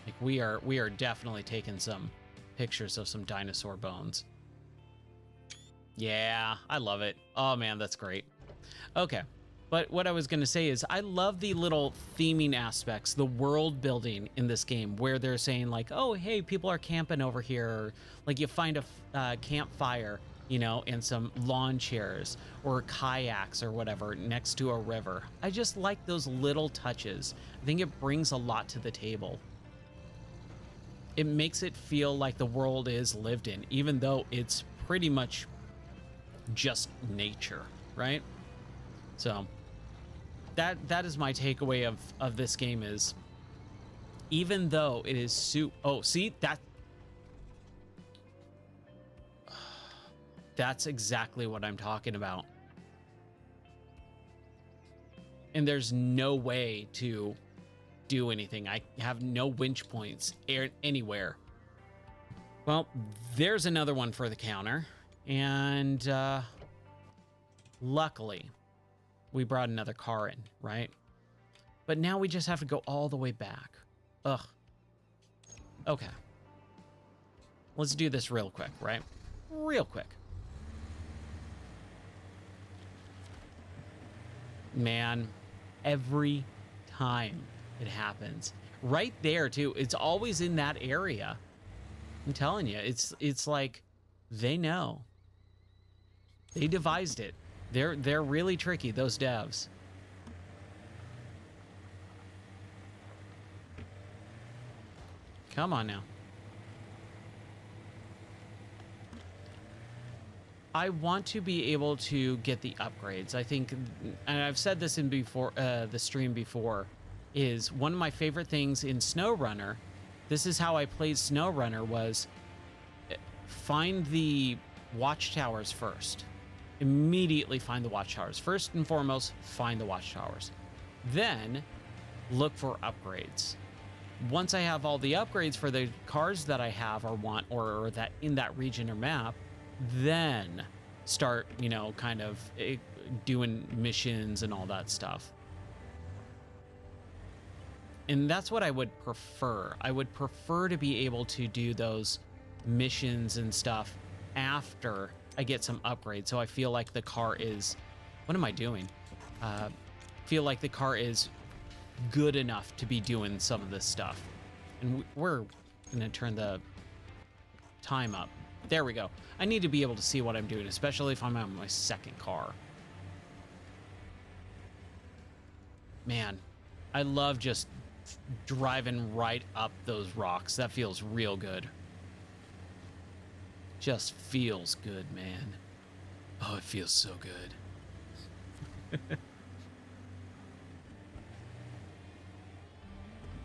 Like we are definitely taking some pictures of some dinosaur bones. Yeah, I love it. Oh man, that's great. Okay, but what I was gonna say is I love the little theming aspects, the world building in this game, where they're saying like, oh hey, people are camping over here, or like you find a campfire, you know, and some lawn chairs or kayaks or whatever next to a river. I just like those little touches. I think it brings a lot to the table. it makes it feel like the world is lived in, even though it's pretty much just nature, right? So that is my takeaway of this game is, even though it is oh, see, that's exactly what I'm talking about. And there's no way to do anything. I have no winch points anywhere. Well, there's another one for the counter. And luckily, we brought another car in, right? But now we just have to go all the way back. Ugh. Okay. Let's do this real quick, right? Real quick. Man, every time it happens. Right there, too. It's always in that area. I'm telling you, it's like they know. They devised it. They're really tricky, those devs. Come on now. I want to be able to get the upgrades. I think, and I've said this in before the stream before, is one of my favorite things in SnowRunner. This is how I played SnowRunner, was find the watchtowers first. Immediately find the watchtowers. First and foremost, find the watchtowers. Then look for upgrades. Once I have all the upgrades for the cars that I have or want, or that in that region or map, then start, you know, kind of doing missions and all that stuff. And that's what I would prefer. I would prefer to be able to do those missions and stuff after I get some upgrades. So I feel like the car is, what am I doing? Feel like the car is good enough to be doing some of this stuff. And we're gonna turn the time up. There we go. I need to be able to see what I'm doing, especially if I'm on my second car. Man, I love just driving right up those rocks. That feels real good. Just feels good, man. Oh, it feels so good.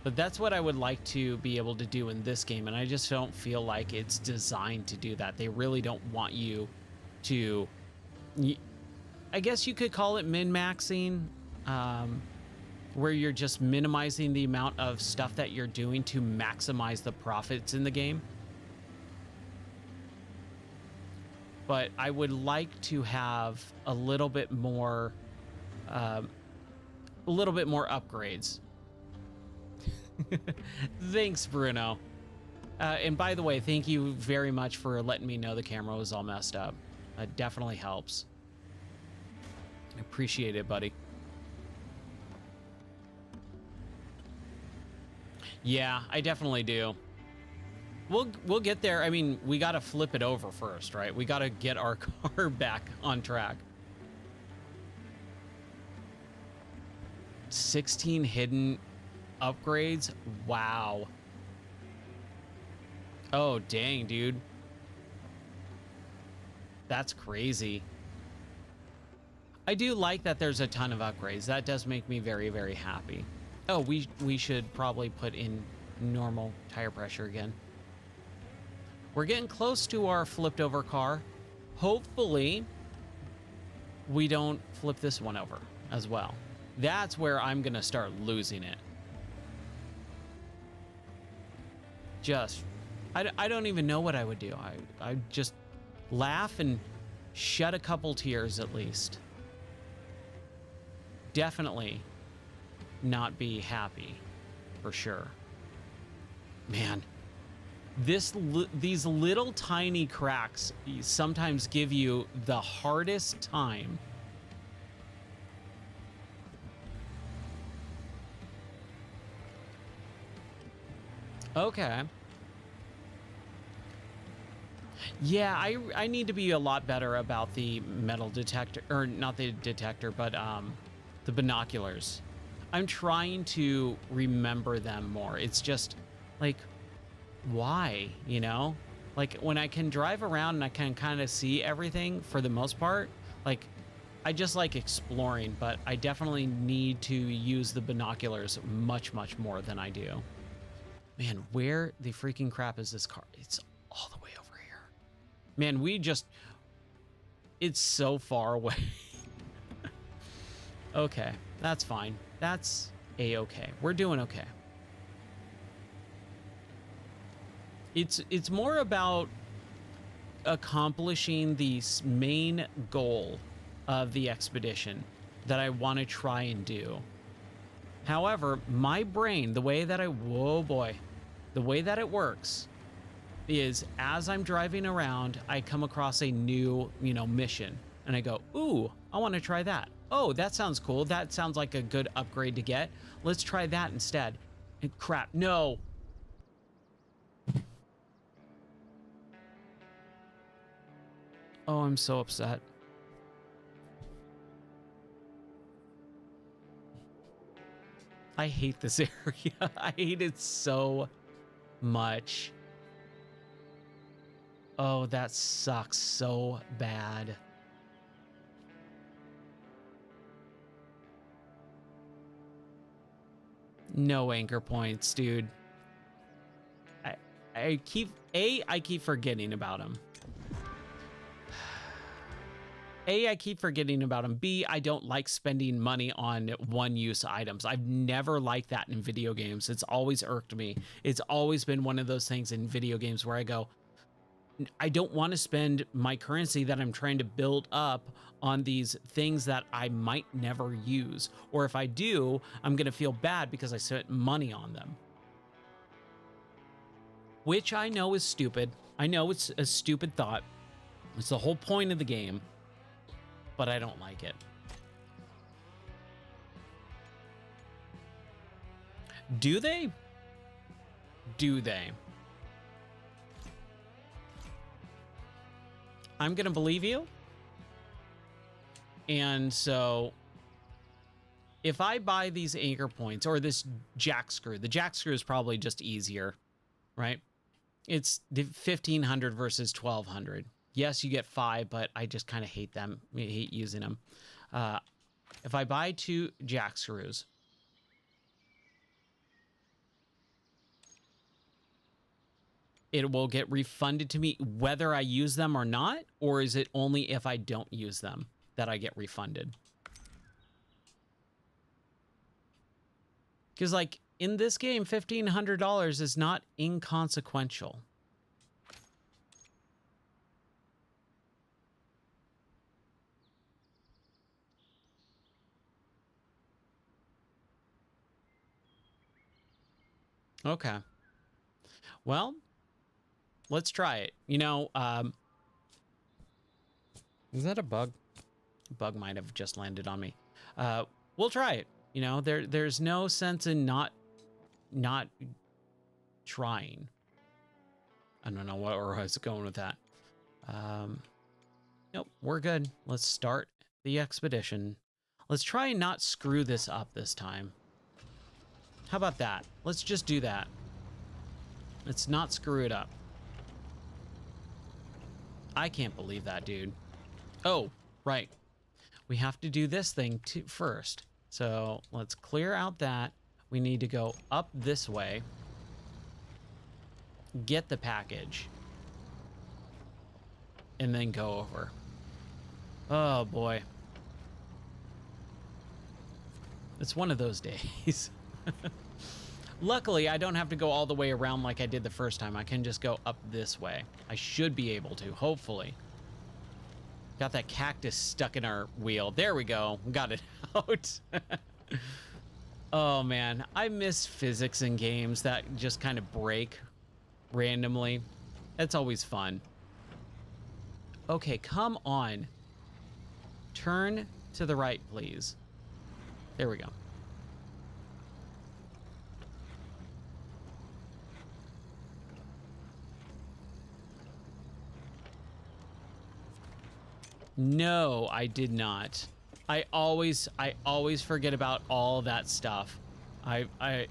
But that's what I would like to be able to do in this game, and I just don't feel like it's designed to do that. They really don't want you to, I guess you could call it min-maxing, where you're just minimizing the amount of stuff that you're doing to maximize the profits in the game. But I would like to have a little bit more upgrades. Thanks, Bruno. And by the way, thank you very much for letting me know the camera was all messed up. It definitely helps. I appreciate it, buddy. Yeah, I definitely do. We'll get there. I mean, we got to flip it over first, right? We got to get our car back on track. 16 hidden upgrades. Wow. Oh, dang, dude. That's crazy. I do like that there's a ton of upgrades. That does make me very, very happy. Oh, we should probably put in normal tire pressure again. We're getting close to our flipped over car. Hopefully, we don't flip this one over as well. That's where I'm going to start losing it. I don't even know what I would do. I just laugh and shed a couple tears at least. Definitely not be happy, for sure. Man, these little tiny cracks sometimes give you the hardest time. Okay. Yeah, I need to be a lot better about the metal detector, or not the detector, but the binoculars. I'm trying to remember them more. It's just like why, you know? Like when I can drive around and I can kind of see everything for the most part, like I just like exploring, but I definitely need to use the binoculars much, much more than I do. Man, where the freaking crap is this car? It's all the way over here. Man, it's so far away. Okay, that's fine. That's a-okay. We're doing okay. It's more about accomplishing the main goal of the expedition that I want to try and do. However, my brain, the way that whoa boy, the way that it works is as I'm driving around, I come across a new, mission and I go, ooh, I want to try that. Oh, that sounds cool. That sounds like a good upgrade to get. Let's try that instead. And crap, no. Oh, I'm so upset. I hate this area. I hate it so much. Oh, that sucks so bad. No anchor points, dude. I keep forgetting about him. I keep forgetting about them. B, I don't like spending money on one-use items. I've never liked that in video games. It's always irked me. It's always been one of those things in video games where I go, I don't want to spend my currency that I'm trying to build up on these things that I might never use. Or if I do, I'm going to feel bad because I spent money on them. Which I know is stupid. I know it's a stupid thought. It's the whole point of the game. But I don't like it. Do they? Do they? I'm gonna believe you. And so if I buy these anchor points or this jack screw, the jack screw is probably just easier, right? It's the 1500 versus 1200. Yes, you get 5, but I just kind of hate them. I hate using them. If I buy 2 jack screws, it will get refunded to me whether I use them or not, or is it only if I don't use them that I get refunded? Because like in this game, $1,500 is not inconsequential. Okay. Well, let's try it. Is that a bug? A bug might have just landed on me. We'll try it. There's no sense in not trying. I don't know where I was going with that. Nope, we're good. Let's start the expedition. Let's try and not screw this up this time. How about that? Let's just do that. Let's not screw it up. I can't believe that, dude. Oh, right. We have to do this thing first. So let's clear out that. We need to go up this way. Get the package. And then go over. Oh, boy. It's one of those days. Luckily, I don't have to go all the way around like I did the first time. I can just go up this way. I should be able to, hopefully. Got that cactus stuck in our wheel. There we go. Got it out. Oh, man. I miss physics in games that just kind of break randomly. That's always fun. Okay, come on. Turn to the right, please. There we go. No, I did not. I always forget about all that stuff.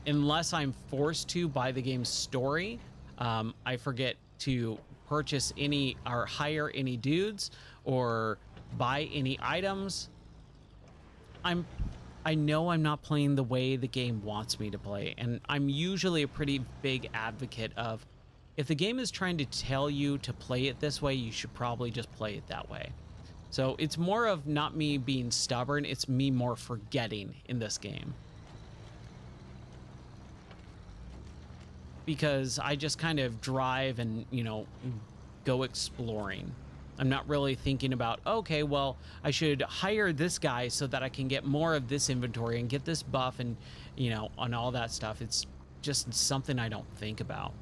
Unless I'm forced to by the game's story, I forget to purchase any or hire any dudes or buy any items. I know I'm not playing the way the game wants me to play, and I'm usually a pretty big advocate of, if the game is trying to tell you to play it this way, you should probably just play it that way. So it's more of not me being stubborn, it's me more forgetting in this game. Because I just kind of drive and, you know, go exploring. I'm not really thinking about, okay, well, I should hire this guy so that I can get more of this inventory and get this buff and, you know, on all that stuff. It's just something I don't think about.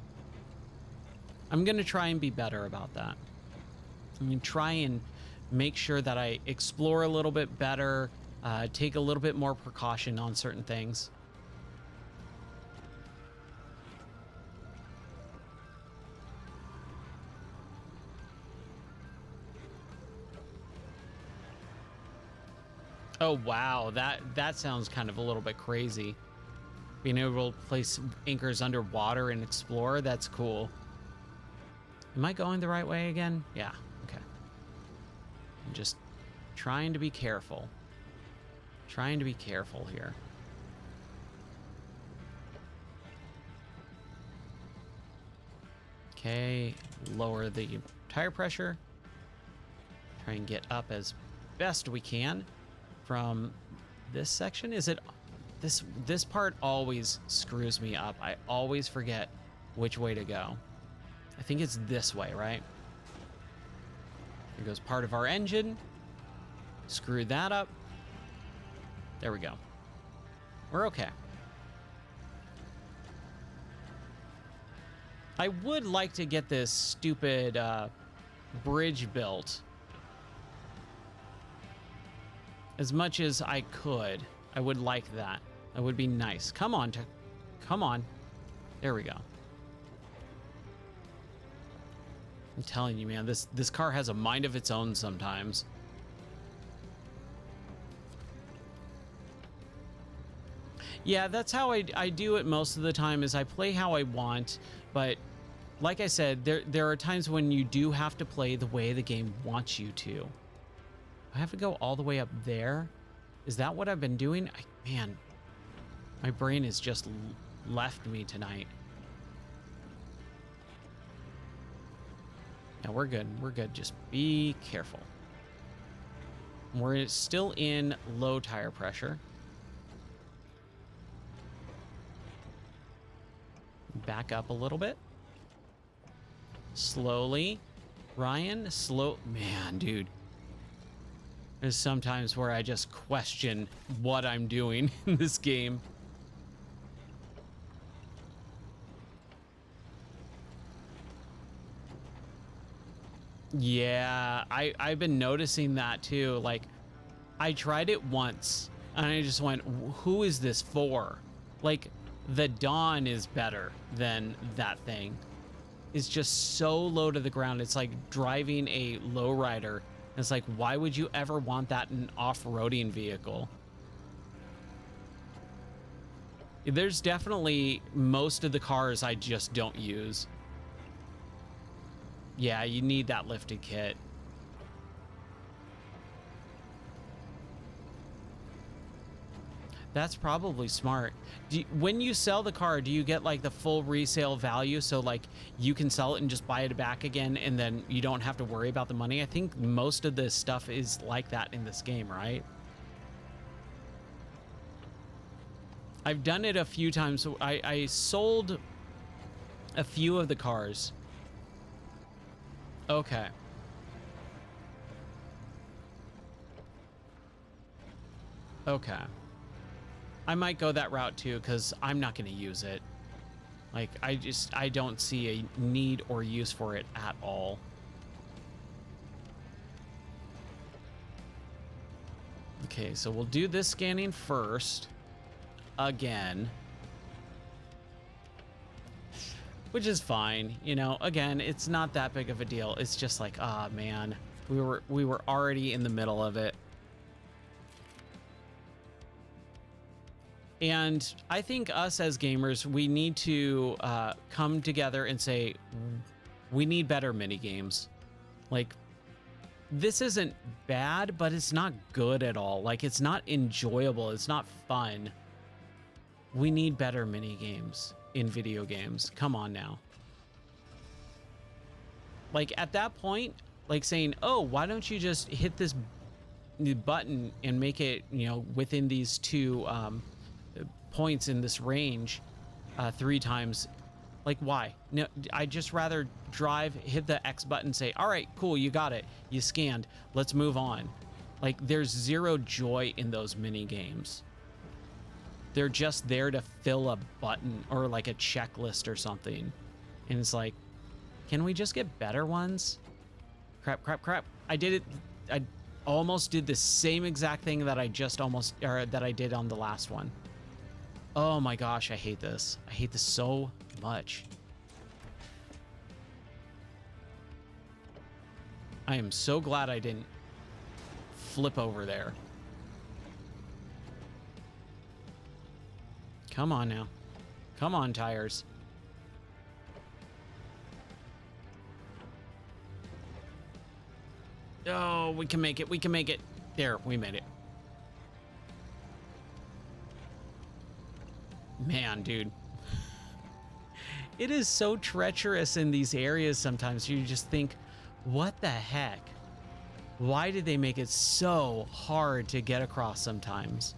I'm going to try and be better about that. I'm going to try and make sure that I explore a little bit better, take a little bit more precaution on certain things. Oh, wow. That sounds kind of a little bit crazy. Being able to place anchors underwater and explore, that's cool. Am I going the right way again? Yeah, okay. I'm just trying to be careful. Trying to be careful here. Okay, lower the tire pressure. Try and get up as best we can from this section. Is it this part always screws me up. I always forget which way to go. I think it's this way, right? Here goes part of our engine. Screw that up. There we go. We're okay. I would like to get this stupid bridge built. As much as I could, I would like that. That would be nice. Come on, come on. There we go. I'm telling you, man, this car has a mind of its own sometimes. Yeah, that's how I do it most of the time, is I play how I want, but like I said, there are times when you do have to play the way the game wants you to. I have to go all the way up there. Is that what I've been doing? Man, my brain has just left me tonight. Yeah, we're good. We're good. Just be careful. We're still in low tire pressure. Back up a little bit. Slowly. Ryan, slow. Man, dude. There's sometimes where I just question what I'm doing in this game. Yeah, I've been noticing that too. Like, I tried it once and I just went, who is this for? Like, the Dawn is better than that thing. It's just so low to the ground. It's like driving a lowrider. It's like, why would you ever want that in an off-roading vehicle? There's definitely most of the cars I just don't use. Yeah, you need that lifted kit. That's probably smart. When you sell the car, do you get like the full resale value? So like you can sell it and just buy it back again, and then you don't have to worry about the money. I think most of this stuff is like that in this game, right? I've done it a few times. I sold a few of the cars. Okay. Okay. I might go that route too, because I'm not going to use it. Like, I don't see a need or use for it at all. Okay, so we'll do this scanning first. Again. Which is fine. You know, again, it's not that big of a deal. It's just like, ah, man. We were already in the middle of it. And I think us as gamers, we need to come together and say, we need better mini games. Like, this isn't bad, but it's not good at all. Like, it's not enjoyable. It's not fun. We need better mini games in video games. Come on now. Like, at that point, like saying, oh, why don't you just hit this button and make it, you know, within these two points in this range 3 times. Like, why? No, I'd just rather drive, hit the X button, say, all right, cool, you got it, you scanned, let's move on. Like, there's zero joy in those mini games. They're just there to fill a button or like a checklist or something, and it's like, can we just get better ones? Crap. I did it. I almost did the same exact thing that I did on the last one. Oh my gosh, I hate this. I hate this so much. I am so glad I didn't flip over there. Come on now. Come on, tires. Oh, we can make it. We can make it. There, we made it. Man, dude. It is so treacherous in these areas sometimes. You just think, what the heck? Why did they make it so hard to get across sometimes?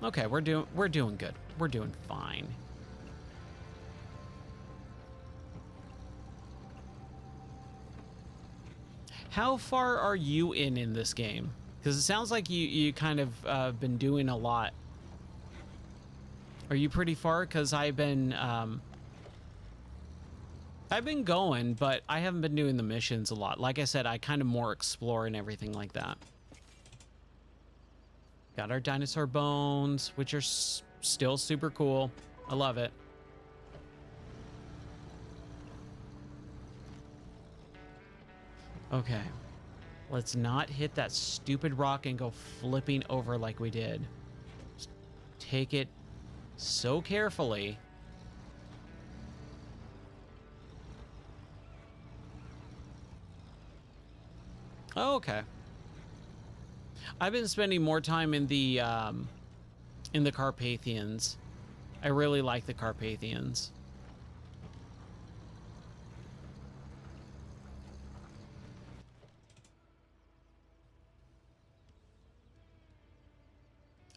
Okay, we're doing good. We're doing fine. How far are you in this game? Because it sounds like you kind of been doing a lot. Are you pretty far? Because I've been going, but I haven't been doing the missions a lot. Like I said, I kind of more explore and everything like that. Got our dinosaur bones, which are still super cool. I love it. Okay. Let's not hit that stupid rock and go flipping over like we did. Just take it so carefully. Oh, okay. I've been spending more time in the Carpathians. I really like the Carpathians.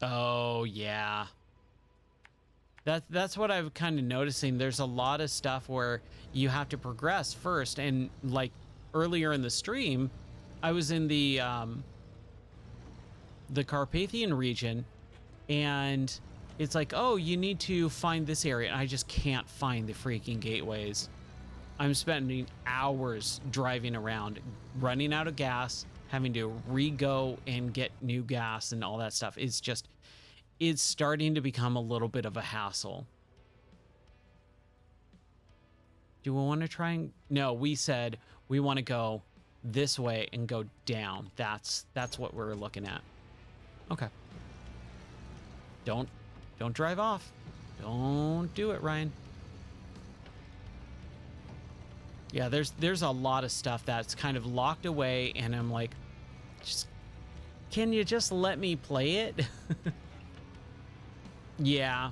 Oh, yeah. That's what I've kind of noticing. There's a lot of stuff where you have to progress first. And like earlier in the stream, I was in the Carpathian region, and it's like, oh, you need to find this area. And I just can't find the freaking gateways. I'm spending hours driving around, running out of gas, having to re-go and get new gas and all that stuff. It's starting to become a little bit of a hassle. Do we want to try and... No, we said we want to go this way and go down. That's what we're looking at. Okay. Don't drive off. Don't do it, Ryan. Yeah, there's a lot of stuff that's kind of locked away, and I'm like, can you just let me play it? Yeah,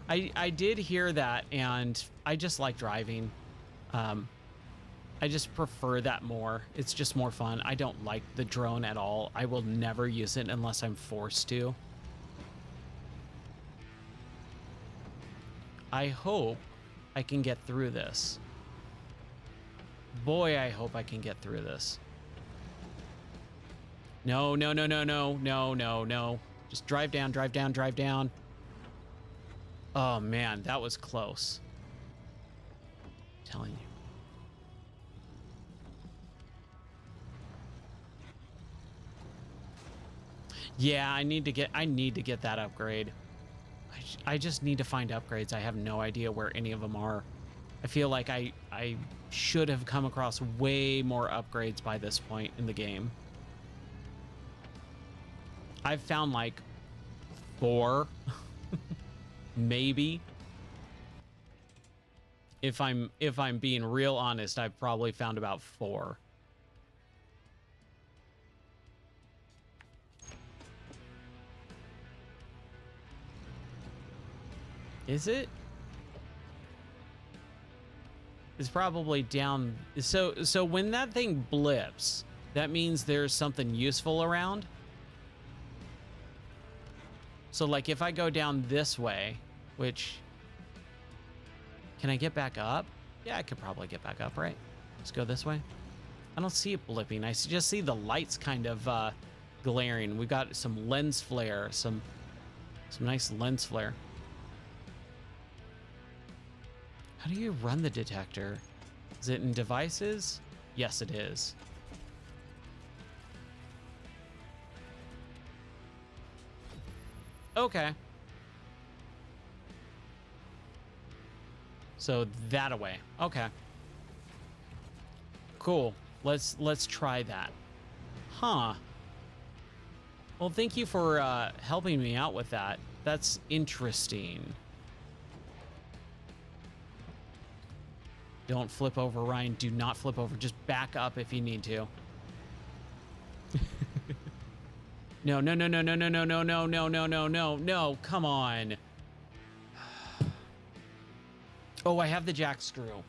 I did hear that, and I just like driving. I just prefer that more. It's just more fun. I don't like the drone at all. I will never use it unless I'm forced to. I hope I can get through this. Boy, I hope I can get through this. No. Just drive down, drive down, drive down. Oh man, that was close. I'm telling you. Yeah, I need to get that upgrade. I just need to find upgrades. I have no idea where any of them are. I feel like I should have come across way more upgrades by this point in the game. I've found like 4, maybe. If I'm being real honest, I've probably found about 4. Is it? It's probably down. So when that thing blips, that means there's something useful around. So like if I go down this way, which, can I get back up? Yeah, I could probably get back up, right? Let's go this way. I don't see it blipping. I just see the lights kind of glaring. We got some lens flare, some nice lens flare. How do you run the detector? Is it in devices? Yes, it is. Okay. So that away. Okay. Cool. Let's try that. Huh. Well, thank you for helping me out with that. That's interesting. Don't flip over, Ryan. Do not flip over. Just back up if you need to. No, no, no, no, no, no, no, no, no, no, no, no, no, no. Come on. Oh, I have the jack screw.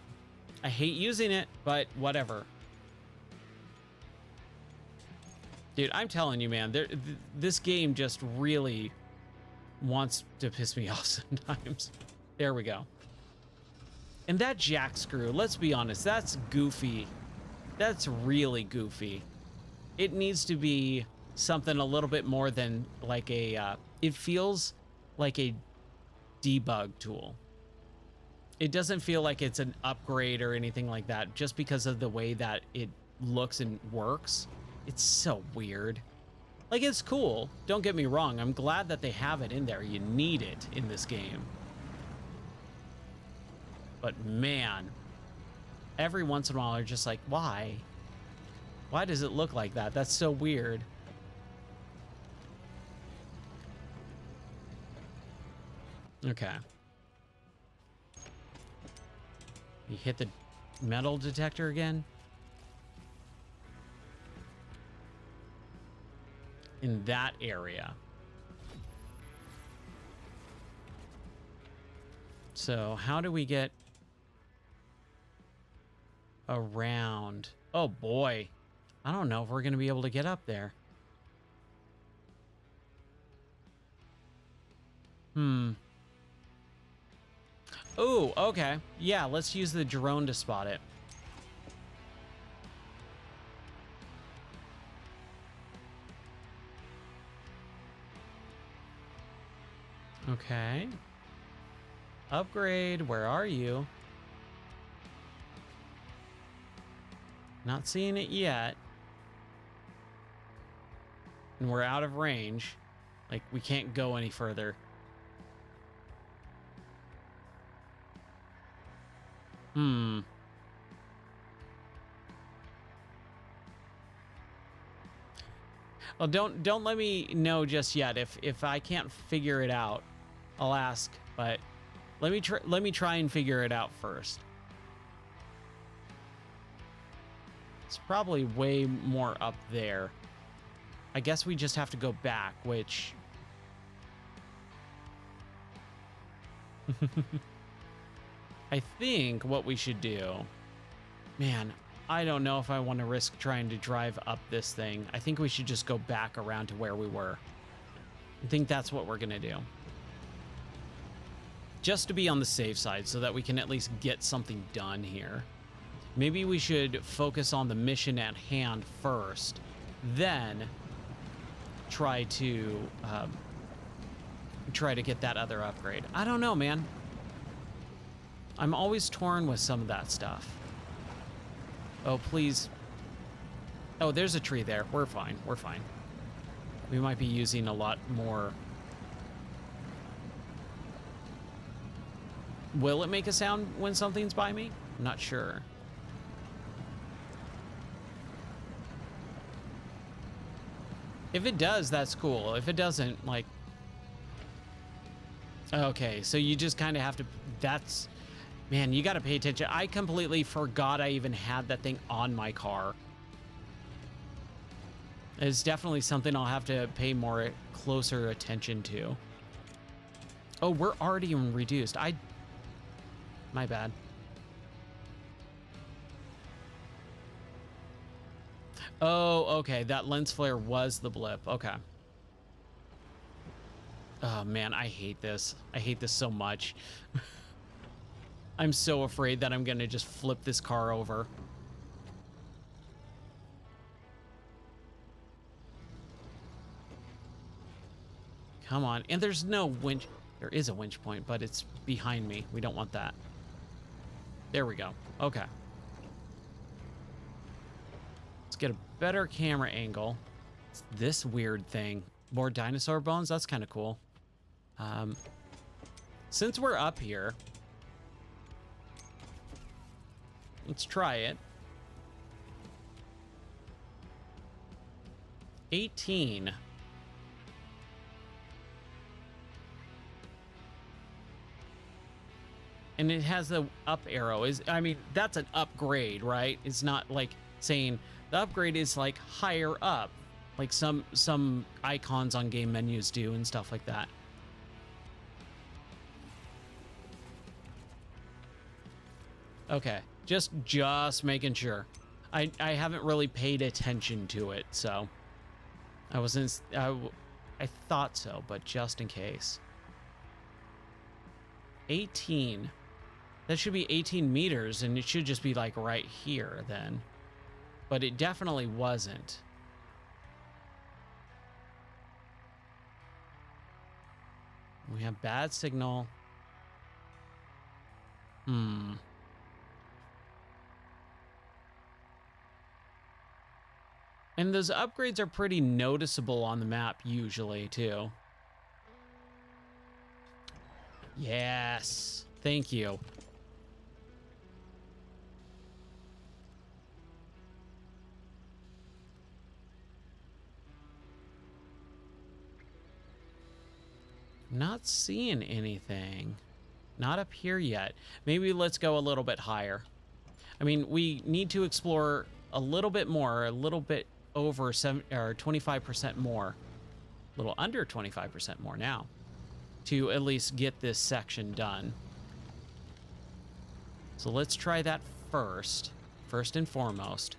I hate using it, but whatever. Dude, I'm telling you, man, this game just really wants to piss me off sometimes. There we go. And that jack screw, let's be honest, that's goofy. That's really goofy. It needs to be something a little bit more than like a, it feels like a debug tool. It doesn't feel like it's an upgrade or anything like that, just because of the way that it looks and works. It's so weird. Like, it's cool. Don't get me wrong. I'm glad that they have it in there. You need it in this game. But man, every once in a while, you're just like, why? Why does it look like that? That's so weird. Okay. You hit the metal detector again. In that area. So how do we get around? Oh boy. I don't know if we're going to be able to get up there. Oh, okay. Yeah, let's use the drone to spot it. Okay. Upgrade, where are you? Not seeing it yet. And we're out of range. Like, we can't go any further. Well, don't let me know just yet. If I can't figure it out, I'll ask, but let me try and figure it out first. It's probably way more up there. I guess we just have to go back, which I think what we should do, man, I don't know if I want to risk trying to drive up this thing. I think we should just go back around to where we were. I think that's what we're going to do. Just to be on the safe side so that we can at least get something done here. Maybe we should focus on the mission at hand first, then try to get that other upgrade. I don't know, man. I'm always torn with some of that stuff. Oh, please. Oh, there's a tree there. We're fine. We're fine. We might be using a lot more. Will it make a sound when something's by me? I'm not sure. If it does, that's cool. If it doesn't, like, okay, so you just kind of have to, that's, man, you got to pay attention. I completely forgot I even had that thing on my car. It's definitely something I'll have to pay more closer attention to. Oh, we're already reduced. My bad. Oh, okay. That lens flare was the blip. Okay. Oh man, I hate this. I hate this so much. I'm so afraid that I'm gonna just flip this car over. Come on. And there's no winch. There is a winch point, but it's behind me. We don't want that. There we go. Okay. Let's get a better camera angle. It's this weird thing. More dinosaur bones? That's kind of cool. Since we're up here, let's try it. 18. And it has the up arrow. I mean, that's an upgrade, right? It's not like saying the upgrade is like higher up, like some icons on game menus do and stuff like that. Okay, just making sure. I haven't really paid attention to it, so I thought so, but just in case. 18. That should be 18 meters, and it should just be like right here then. But it definitely wasn't. We have bad signal. And those upgrades are pretty noticeable on the map usually, too. Yes. Thank you. Not seeing anything. Not up here yet. Maybe let's go a little bit higher. I mean, we need to explore a little bit more, a little bit over 25% more, a little under 25% more now, to at least get this section done. So let's try that first and foremost.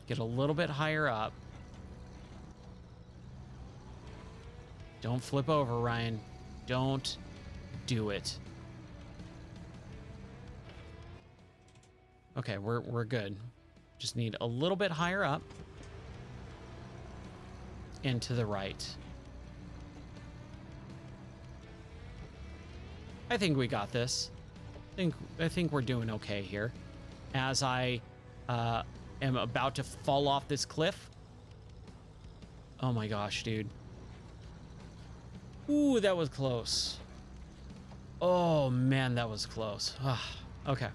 Get a little bit higher up. Don't flip over, Ryan. Don't do it. Okay, we're good. Just need a little bit higher up and to the right. I think we got this. I think we're doing okay here. As I am about to fall off this cliff. Oh my gosh, dude. Ooh, that was close. Oh man, that was close. Okay.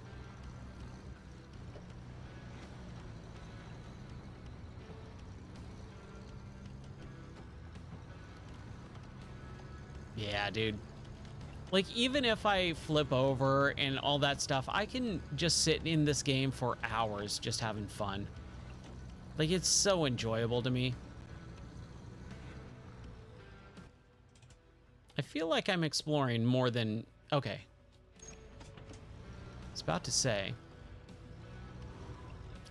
Yeah, dude. Like, even if I flip over and all that stuff, I can just sit in this game for hours just having fun. Like, it's so enjoyable to me. I feel like I'm exploring more than... Okay. I was about to say...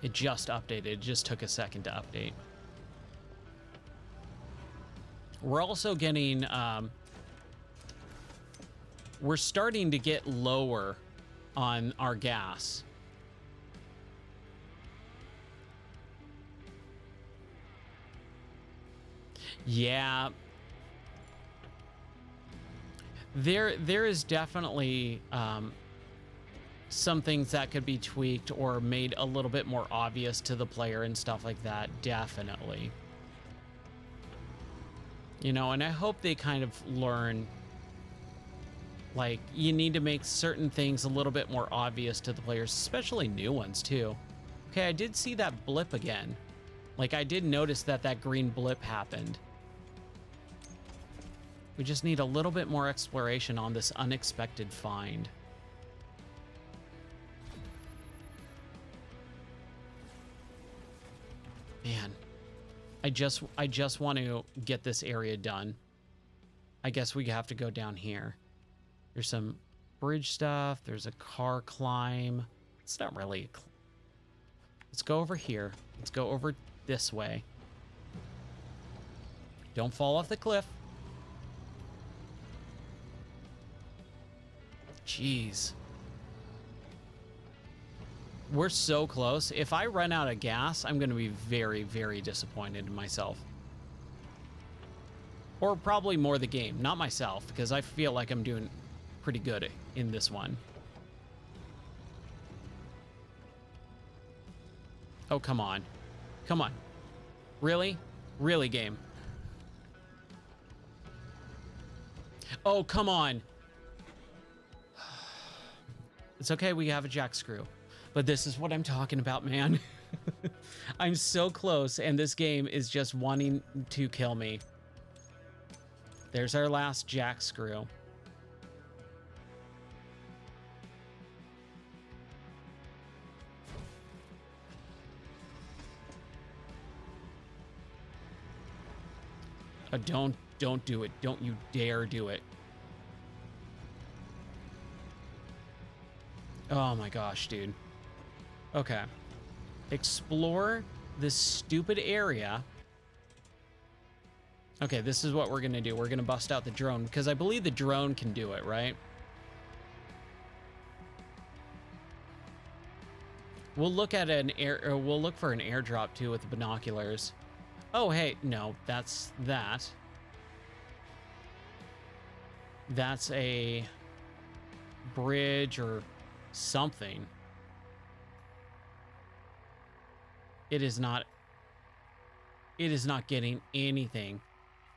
It just updated. It just took a second to update. We're also getting... we're starting to get lower on our gas. Yeah. There is definitely some things that could be tweaked or made a little bit more obvious to the player and stuff like that. Definitely. You know, and I hope they kind of learn, like, you need to make certain things a little bit more obvious to the players, especially new ones too. Okay, I did see that blip again. Like, I did notice that that green blip happened. We just need a little bit more exploration on this unexpected find. Man, I just want to get this area done. I guess we have to go down here. There's some bridge stuff. There's a car climb. It's not really a let's go over here. Let's go over this way. Don't fall off the cliff. Jeez. We're so close. If I run out of gas, I'm going to be very, very disappointed in myself. Or probably more the game, not myself, because I feel like I'm doing pretty good in this one. Oh, come on. Come on. Really? Really, game? Oh, come on. It's okay, we have a jack screw. But this is what I'm talking about, man. I'm so close, and this game is just wanting to kill me. There's our last jack screw. Don't do it. Don't you dare do it. Oh my gosh, dude. Okay. Explore this stupid area. Okay, this is what we're gonna do. We're gonna bust out the drone because I believe the drone can do it, right? We'll look at an we'll look for an airdrop too with the binoculars. Oh, hey, no, that's that. That's a bridge or something. It is not getting anything.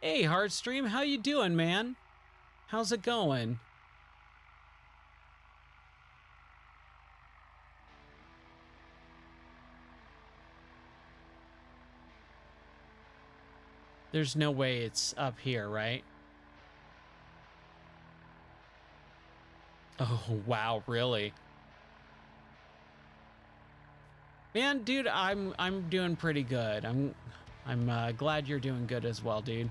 Hey, Hardstream, how you doing, man? How's it going? There's no way it's up here, right? Oh, wow, really? Man, dude, I'm doing pretty good. I'm glad you're doing good as well, dude.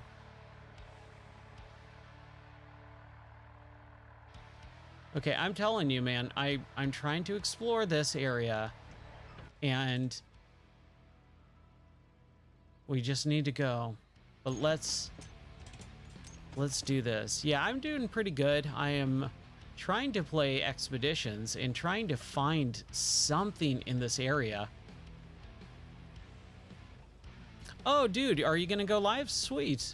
Okay, I'm telling you, man, I'm trying to explore this area, and we just need to go. But let's do this. Yeah, I'm doing pretty good. I am trying to play expeditions and trying to find something in this area. Oh, dude, are you gonna go live? Sweet.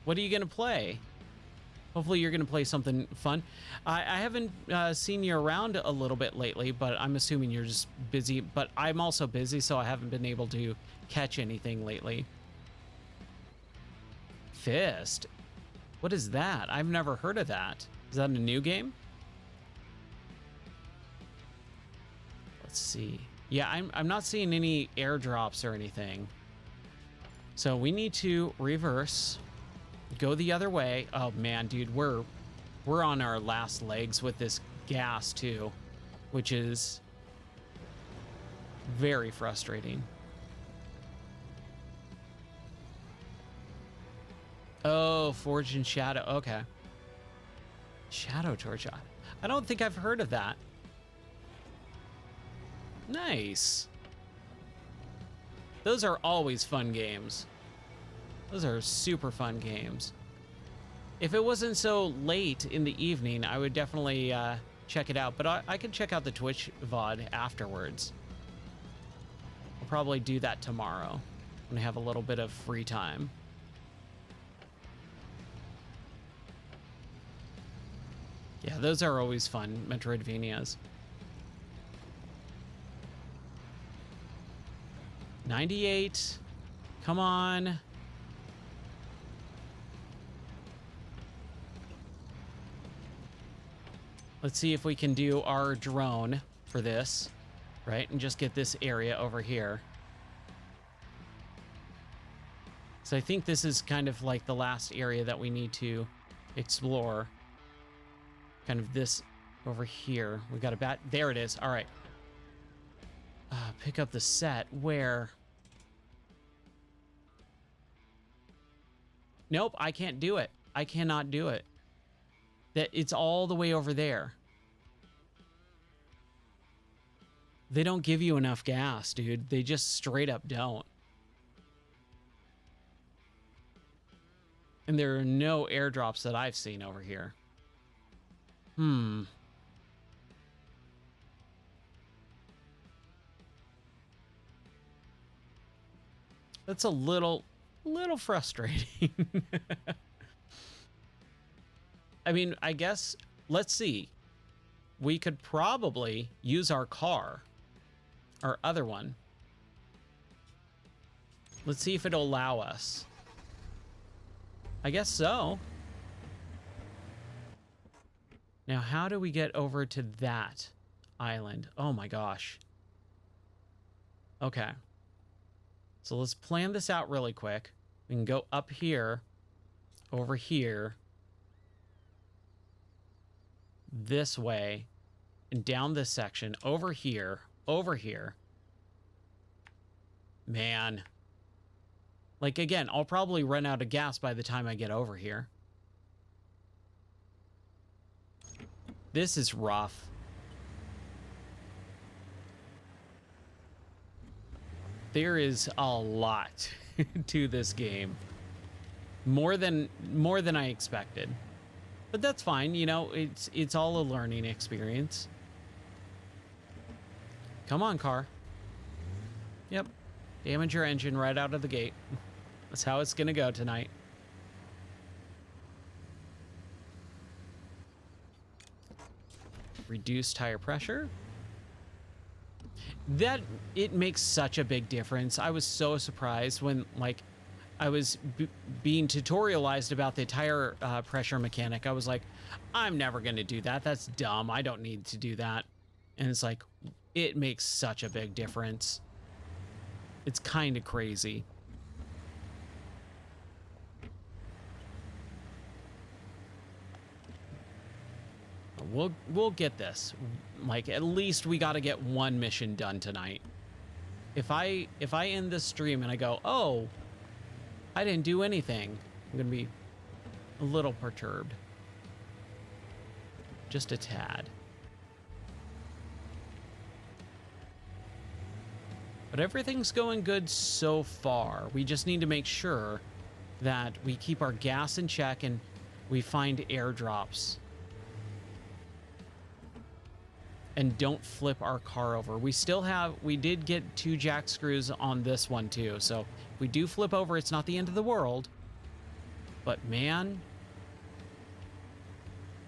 What are you gonna play? Hopefully you're gonna play something fun. I haven't seen you around a little bit lately, but I'm assuming you're just busy. But I'm also busy, so I haven't been able to catch anything lately. Fist? What is that? I've never heard of that. Is that a new game? Let's see. Yeah, I'm not seeing any airdrops or anything. So we need to reverse, go the other way. Oh man, dude, we're on our last legs with this gas too, which is very frustrating. Oh, Forged in Shadow. Okay. Shadow Torch. I don't think I've heard of that. Nice. Those are always fun games. Those are super fun games. If it wasn't so late in the evening, I would definitely check it out. But I could check out the Twitch VOD afterwards. I'll probably do that tomorrow when I have a little bit of free time. Yeah, those are always fun, Metroidvanias. 98. Come on. Let's see if we can do our drone for this. right? And just get this area over here. So I think this is kind of like the last area that we need to explore. Kind of this over here. We got a bat. There it is. All right. Pick up the set. Where? Nope, I can't do it. I cannot do it. That it's all the way over there. They don't give you enough gas, dude. They just straight up don't. And there are no airdrops that I've seen over here. That's a little frustrating. I mean, I guess, let's see. We could probably use our car. Our other one. Let's see if it'll allow us. I guess so. Now, how do we get over to that island? Oh my gosh. Okay. So let's plan this out really quick. We can go up here, over here, this way, and down this section, over here, over here. Man. Like, again, I'll probably run out of gas by the time I get over here. This is rough. There is a lot to this game. More than I expected. But that's fine, you know, it's all a learning experience. Come on, car. Yep. Damage your engine right out of the gate. That's how it's gonna go tonight. Reduce tire pressure. That, it makes such a big difference. I was so surprised when, like, I was being tutorialized about the tire pressure mechanic. I was like, I'm never going to do that. That's dumb. I don't need to do that. And it's like, it makes such a big difference. It's kind of crazy. We'll get this. Like, at least we got to get one mission done tonight. If I end this stream and I go, oh, I didn't do anything, I'm gonna be a little perturbed. Just a tad. But everything's going good so far. We just need to make sure that we keep our gas in check and we find airdrops. And don't flip our car over. We did get 2 jack screws on this one too. So if we do flip over, it's not the end of the world. But man,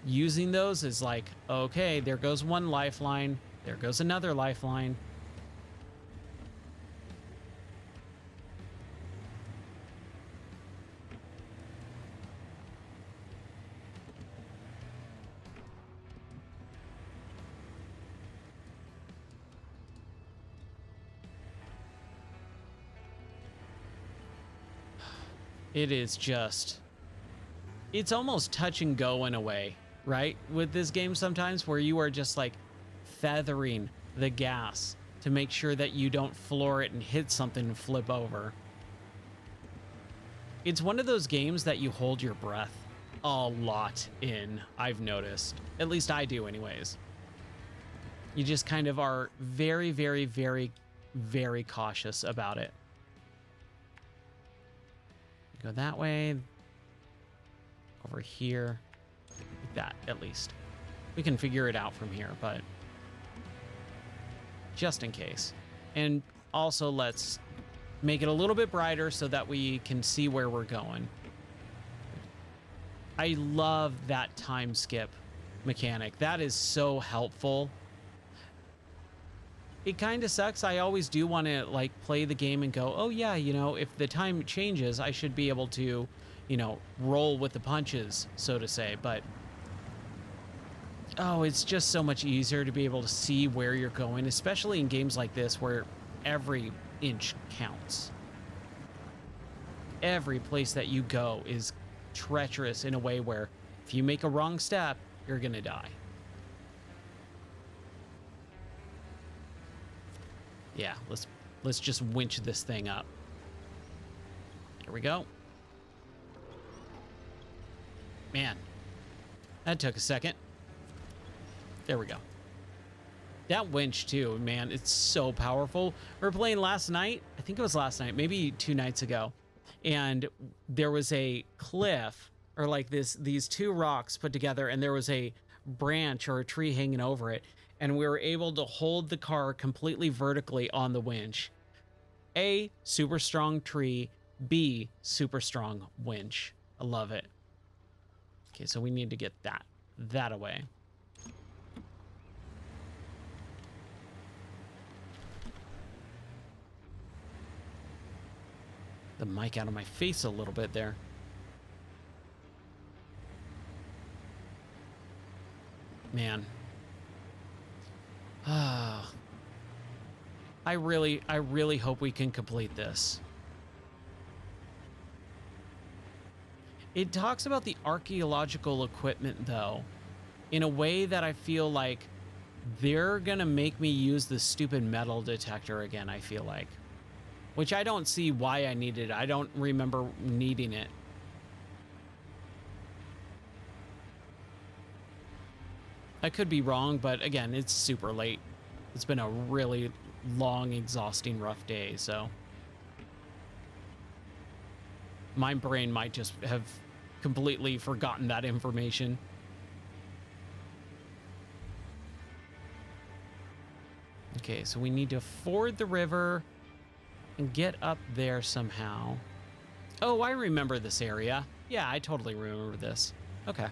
using those is like, okay, there goes one lifeline. There goes another lifeline. It is just, it's almost touch and go in a way, right? With this game sometimes where you are just like feathering the gas to make sure that you don't floor it and hit something and flip over. It's one of those games that you hold your breath a lot in, I've noticed. At least I do anyways. You just kind of are very, very, very, very cautious about it. Go that way, over here, like that, at least. We can figure it out from here, but just in case. And also let's make it a little bit brighter so that we can see where we're going. I love that time skip mechanic. That is so helpful. It kind of sucks. I always do want to like play the game and go, oh yeah, you know, if the time changes, I should be able to, you know, roll with the punches, so to say. But Oh, it's just so much easier to be able to see where you're going, especially in games like this where every inch counts. Every place that you go is treacherous in a way where if you make a wrong step, you're gonna die. Yeah, let's just winch this thing up. Here we go. Man, that took a second. There we go. That winch too, man, it's so powerful. We were playing last night. I think it was last night, maybe 2 nights ago. And there was a cliff or like these 2 rocks put together, and there was a branch or a tree hanging over it. And we were able to hold the car completely vertically on the winch. A, super strong tree. B, super strong winch. I love it. Okay, so we need to get that away. The mic out of my face a little bit there. Man. I really hope we can complete this. It talks about the archaeological equipment, though, in a way that I feel like they're gonna make me use the stupid metal detector again, I feel like. Which I don't see why I needed it. I don't remember needing it. I could be wrong, but again, it's super late. It's been a really long, exhausting, rough day, so my brain might just have completely forgotten that information. Okay, so we need to ford the river and get up there somehow. Oh, I remember this area. Yeah, I totally remember this. Okay.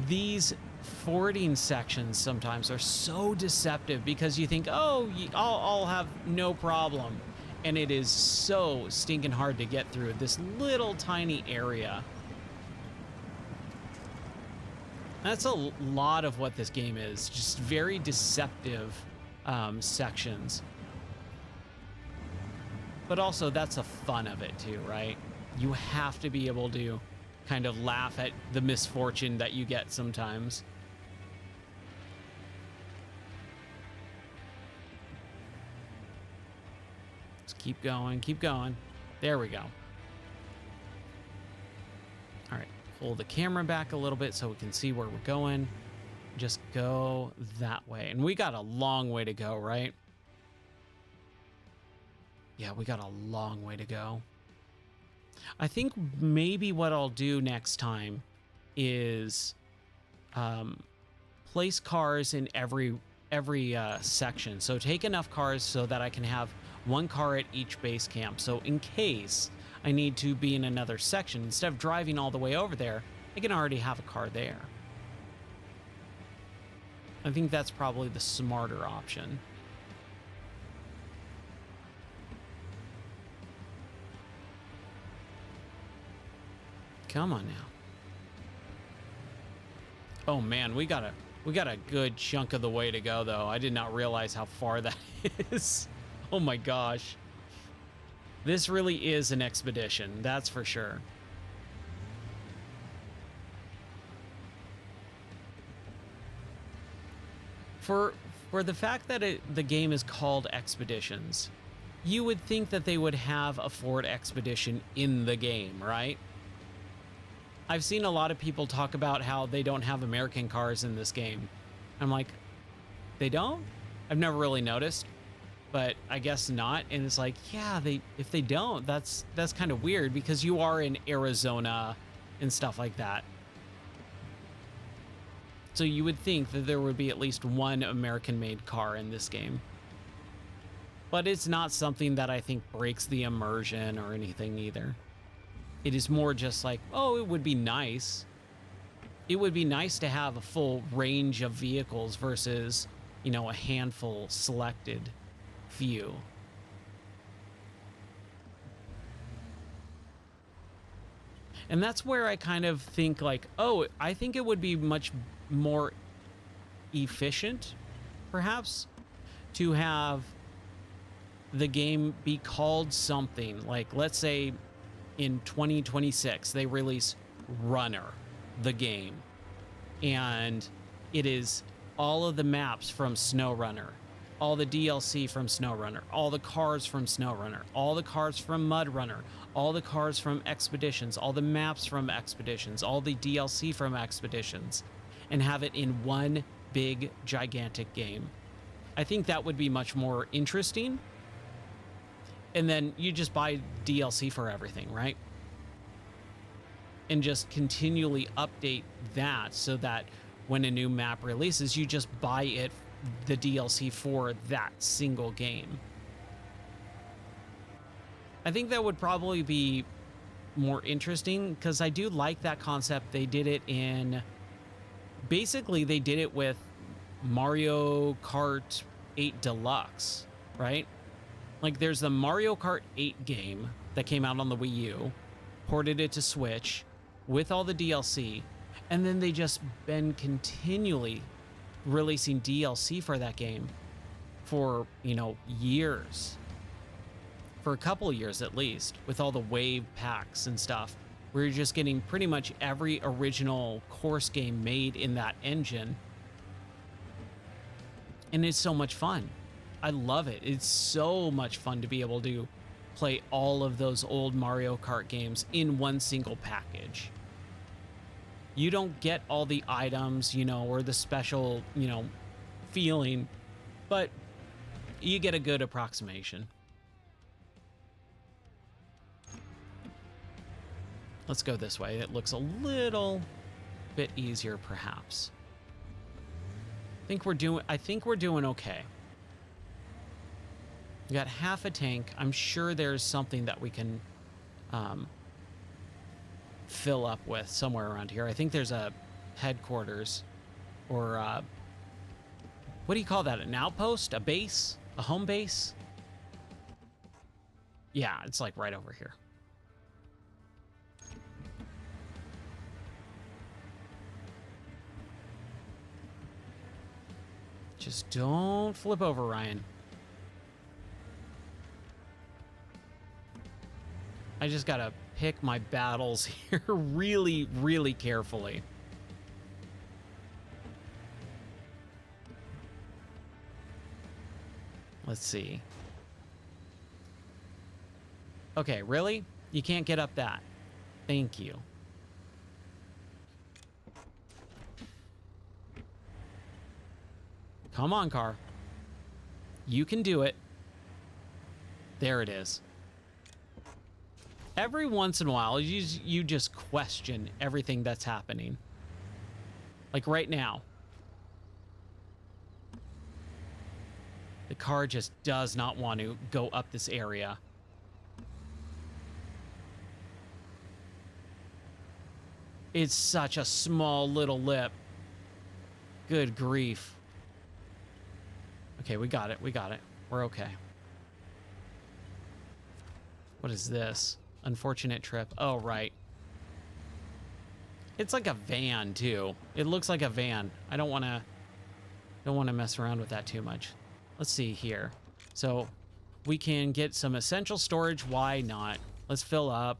These fording sections sometimes are so deceptive because you think, oh, I'll have no problem. And it is so stinking hard to get through this little tiny area. That's a lot of what this game is, just very deceptive sections. But also that's the fun of it too, right? You have to be able to kind of laugh at the misfortune that you get sometimes. Let's keep going, keep going. There we go. All right, pull the camera back a little bit so we can see where we're going. Just go that way. And we got a long way to go, right? Yeah, we got a long way to go. I think maybe what I'll do next time is place cars in every section. So take enough cars so that I can have one car at each base camp. So in case I need to be in another section, instead of driving all the way over there, I can already have a car there. I think that's probably the smarter option. Come on now. Oh man, we got a good chunk of the way to go though. I did not realize how far that is. Oh my gosh. This really is an expedition, that's for sure. For the fact that the game is called Expeditions, you would think that they would have a Ford Expedition in the game, right? I've seen a lot of people talk about how they don't have American cars in this game. I'm like, they don't? I've never really noticed, but I guess not. And it's like, yeah, if they don't, that's kind of weird because you are in Arizona and stuff like that. So you would think that there would be at least one American-made car in this game. But it's not something that I think breaks the immersion or anything either. It is more just like, oh, it would be nice. It would be nice to have a full range of vehicles versus, you know, a handful selected few. And that's where I kind of think like, oh, I think it would be much more efficient, perhaps, to have the game be called something like, let's say in 2026, they release Runner, the game, and it is all of the maps from SnowRunner, all the DLC from SnowRunner, all the cars from SnowRunner, all the cars from MudRunner, all the cars from Expeditions, all the maps from Expeditions, all the DLC from Expeditions, and have it in one big, gigantic game. I think that would be much more interesting. And then you just buy DLC for everything, right? And just continually update that so that when a new map releases, you just buy it, the DLC for that single game. I think that would probably be more interesting because I do like that concept. They did it in, basically they did it with Mario Kart 8 Deluxe, right? Like there's the Mario Kart 8 game that came out on the Wii U, ported it to Switch with all the DLC, and then they just been continually releasing DLC for that game for, you know, years. For a couple of years at least, with all the wave packs and stuff, where you're just getting pretty much every original course game made in that engine. And it's so much fun. I love it. It's so much fun to be able to play all of those old Mario Kart games in one single package. You don't get all the items, you know, or the special, you know, feeling, but you get a good approximation. Let's go this way. It looks a little bit easier, perhaps. I think we're doing okay. We got half a tank. I'm sure there's something that we can fill up with somewhere around here. I think there's a headquarters or what do you call that? An outpost? A base? A home base? Yeah, it's like right over here. Just don't flip over, Ryan. I just gotta pick my battles here really, really carefully. Let's see. Okay, really? You can't get up that. Thank you. Come on, car. You can do it. There it is. Every once in a while, you just question everything that's happening. Like right now. The car just does not want to go up this area. It's such a small little lip. Good grief. Okay, we got it. We got it. We're okay. What is this? Unfortunate trip. Oh, right. It's like a van, too. It looks like a van. I don't want to mess around with that too much. Let's see here. So we can get some essential storage. Why not? Let's fill up.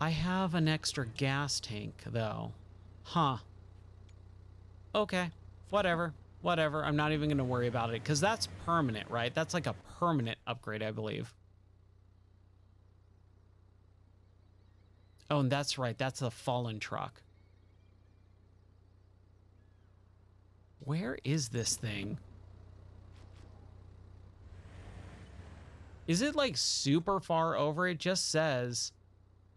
I have an extra gas tank, though. Huh. Okay. Whatever. Whatever. I'm not even going to worry about it because that's permanent, right? That's like a permanent upgrade, I believe. Oh, and that's right. That's a fallen truck. Where is this thing? Is it like super far over? It just says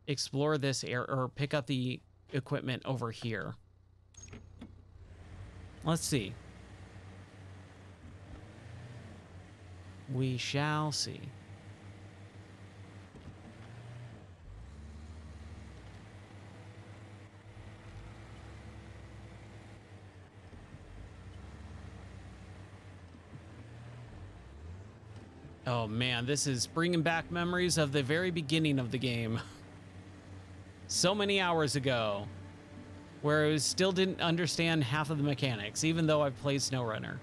explore this area or pick up the equipment over here. Let's see. We shall see. Oh man, this is bringing back memories of the very beginning of the game. So many hours ago, where I still didn't understand half of the mechanics, even though I've played SnowRunner.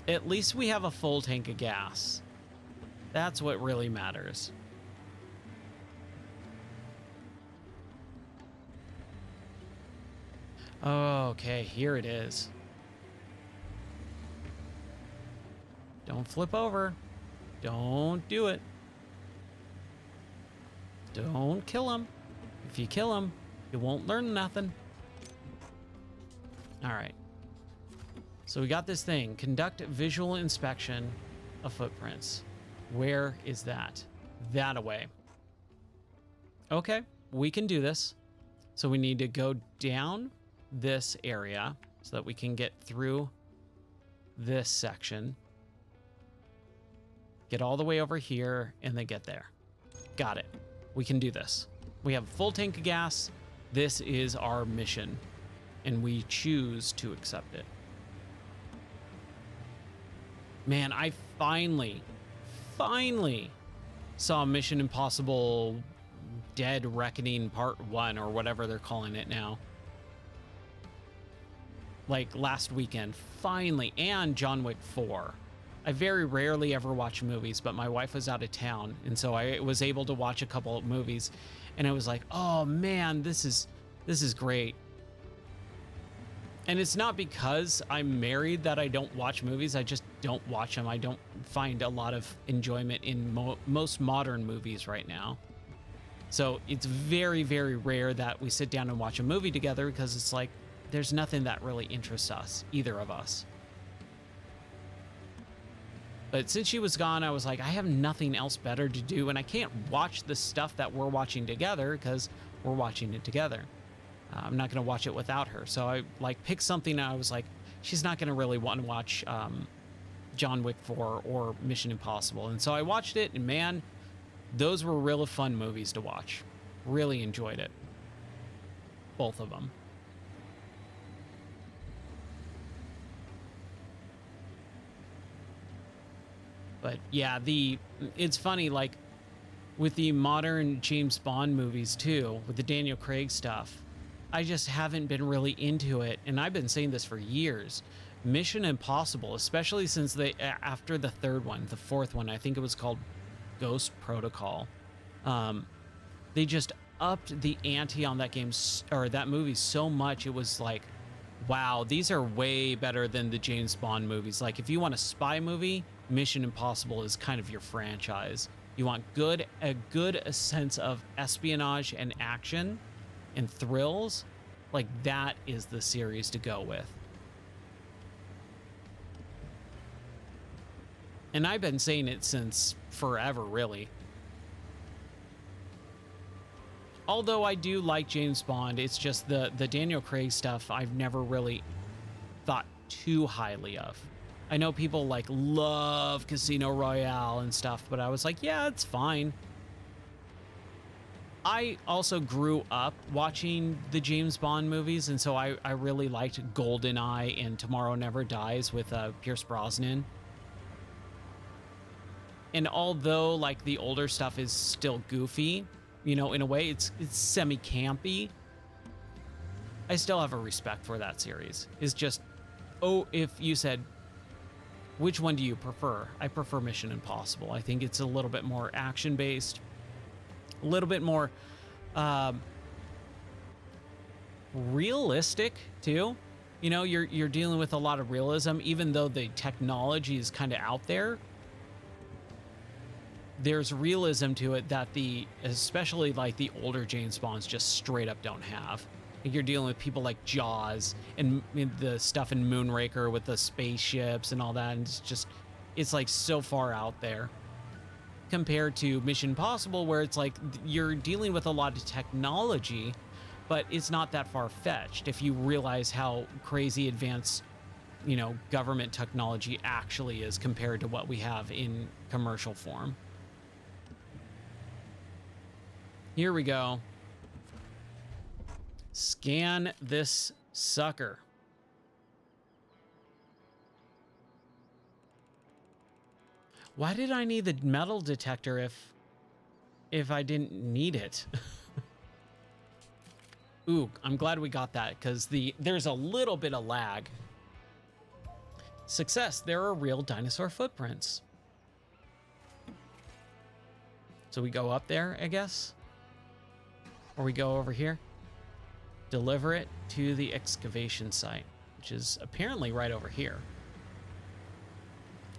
At least we have a full tank of gas. That's what really matters. Okay, here it is. Don't flip over. Don't do it. Don't kill him. If you kill him, you won't learn nothing. All right. So we got this thing. Conduct visual inspection of footprints. Where is that? That away. Okay, we can do this. So we need to go down this area so that we can get through this section. Get all the way over here and then get there. Got it. We can do this. We have a full tank of gas. This is our mission, and we choose to accept it. Man, I finally saw Mission Impossible Dead Reckoning Part 1 or whatever they're calling it now. Like last weekend, finally, and John Wick 4. I very rarely ever watch movies, but my wife was out of town, and so I was able to watch a couple of movies, and I was like, oh man, this is great. And it's not because I'm married that I don't watch movies. I just don't watch them. I don't find a lot of enjoyment in most modern movies right now. So it's very, very rare that we sit down and watch a movie together because it's like, there's nothing that really interests us, either of us. But since she was gone, I was like, I have nothing else better to do, and I can't watch the stuff that we're watching together because we're watching it together. I'm not going to watch it without her. So I like picked something, and I was like, she's not going to really want to watch John Wick 4 or Mission Impossible. And so I watched it, and man, those were really fun movies to watch. Really enjoyed it. Both of them. But yeah, it's funny, like with the modern James Bond movies too, with the Daniel Craig stuff, I just haven't been really into it. And I've been saying this for years. Mission Impossible, especially since after the third one, the fourth one, I think it was called Ghost Protocol. They just upped the ante on that game or that movie so much. It was like, wow, these are way better than the James Bond movies. Like if you want a spy movie, Mission Impossible is kind of your franchise. You want a good sense of espionage and action and thrills, like that is the series to go with. And I've been saying it since forever, really. Although I do like James Bond, it's just the Daniel Craig stuff I've never really thought too highly of. I know people like love Casino Royale and stuff, but I was like, yeah, it's fine. I also grew up watching the James Bond movies, and so I really liked GoldenEye and Tomorrow Never Dies with Pierce Brosnan. And although like the older stuff is still goofy, you know, in a way it's semi-campy, I still have a respect for that series. It's just, oh, if you said, which one do you prefer? I prefer Mission Impossible. I think it's a little bit more action-based, a little bit more realistic too. You know, you're dealing with a lot of realism, even though the technology is kind of out there. There's realism to it that especially like the older James Bonds just straight up don't have. You're dealing with people like Jaws and the stuff in Moonraker with the spaceships and all that. And it's like so far out there compared to Mission Impossible, where it's like you're dealing with a lot of technology, but it's not that far fetched if you realize how crazy advanced, you know, government technology actually is compared to what we have in commercial form. Here we go. Scan this sucker. Why did I need the metal detector if I didn't need it? Ooh, I'm glad we got that because there's a little bit of lag. Success, there are real dinosaur footprints. So we go up there, I guess? Or we go over here? Deliver it to the excavation site, which is apparently right over here.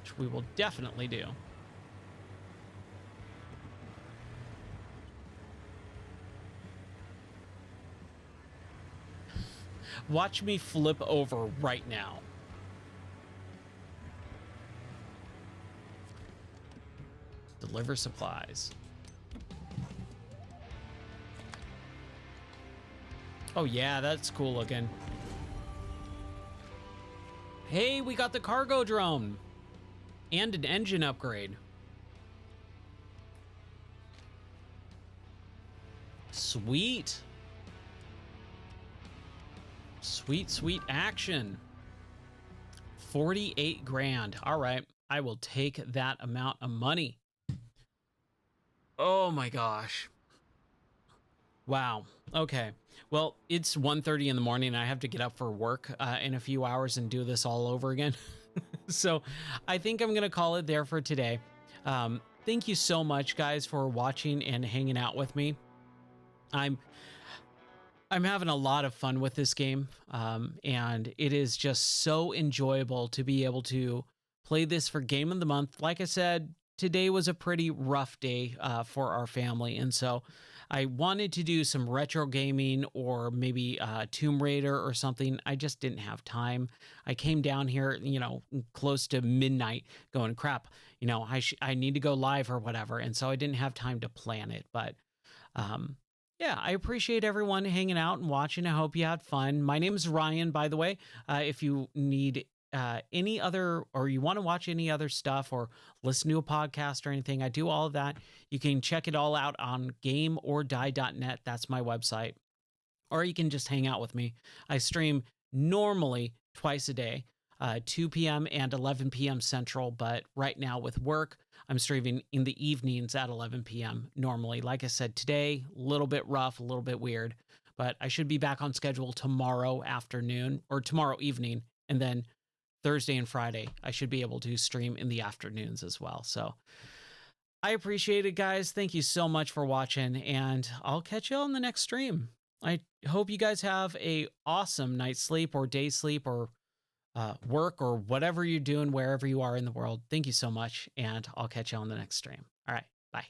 Which we will definitely do. Watch me flip over right now. Deliver supplies. Oh yeah, that's cool looking. Hey, we got the cargo drone and an engine upgrade. Sweet. Sweet, sweet action. 48 grand. All right, I will take that amount of money. Oh my gosh. Wow. Okay. Well, it's 1:30 in the morning and I have to get up for work in a few hours and do this all over again. So I think I'm going to call it there for today. Thank you so much, guys, for watching and hanging out with me. I'm having a lot of fun with this game, and it is just so enjoyable to be able to play this for Game of the Month. Like I said, today was a pretty rough day for our family, and so I wanted to do some retro gaming or maybe Tomb Raider or something. I just didn't have time. I came down here, close to midnight going, crap, I need to go live or whatever, and so I didn't have time to plan it, but yeah, I appreciate everyone hanging out and watching. I hope you had fun. My name is Ryan, by the way. If you need any other, or you want to watch any other stuff or listen to a podcast or anything, I do all of that. You can check it all out on gameordie.net. That's my website. Or you can just hang out with me. I stream normally twice a day, 2 p.m. and 11 p.m. Central. But right now with work, I'm streaming in the evenings at 11 p.m. normally. Like I said, today, a little bit rough, a little bit weird, but I should be back on schedule tomorrow afternoon or tomorrow evening. And then Thursday and Friday, I should be able to stream in the afternoons as well. So I appreciate it, guys. Thank you so much for watching, and I'll catch you on the next stream. I hope you guys have a awesome night's sleep or day sleep or work or whatever you're doing wherever you are in the world. Thank you so much, and I'll catch you on the next stream. All right, bye.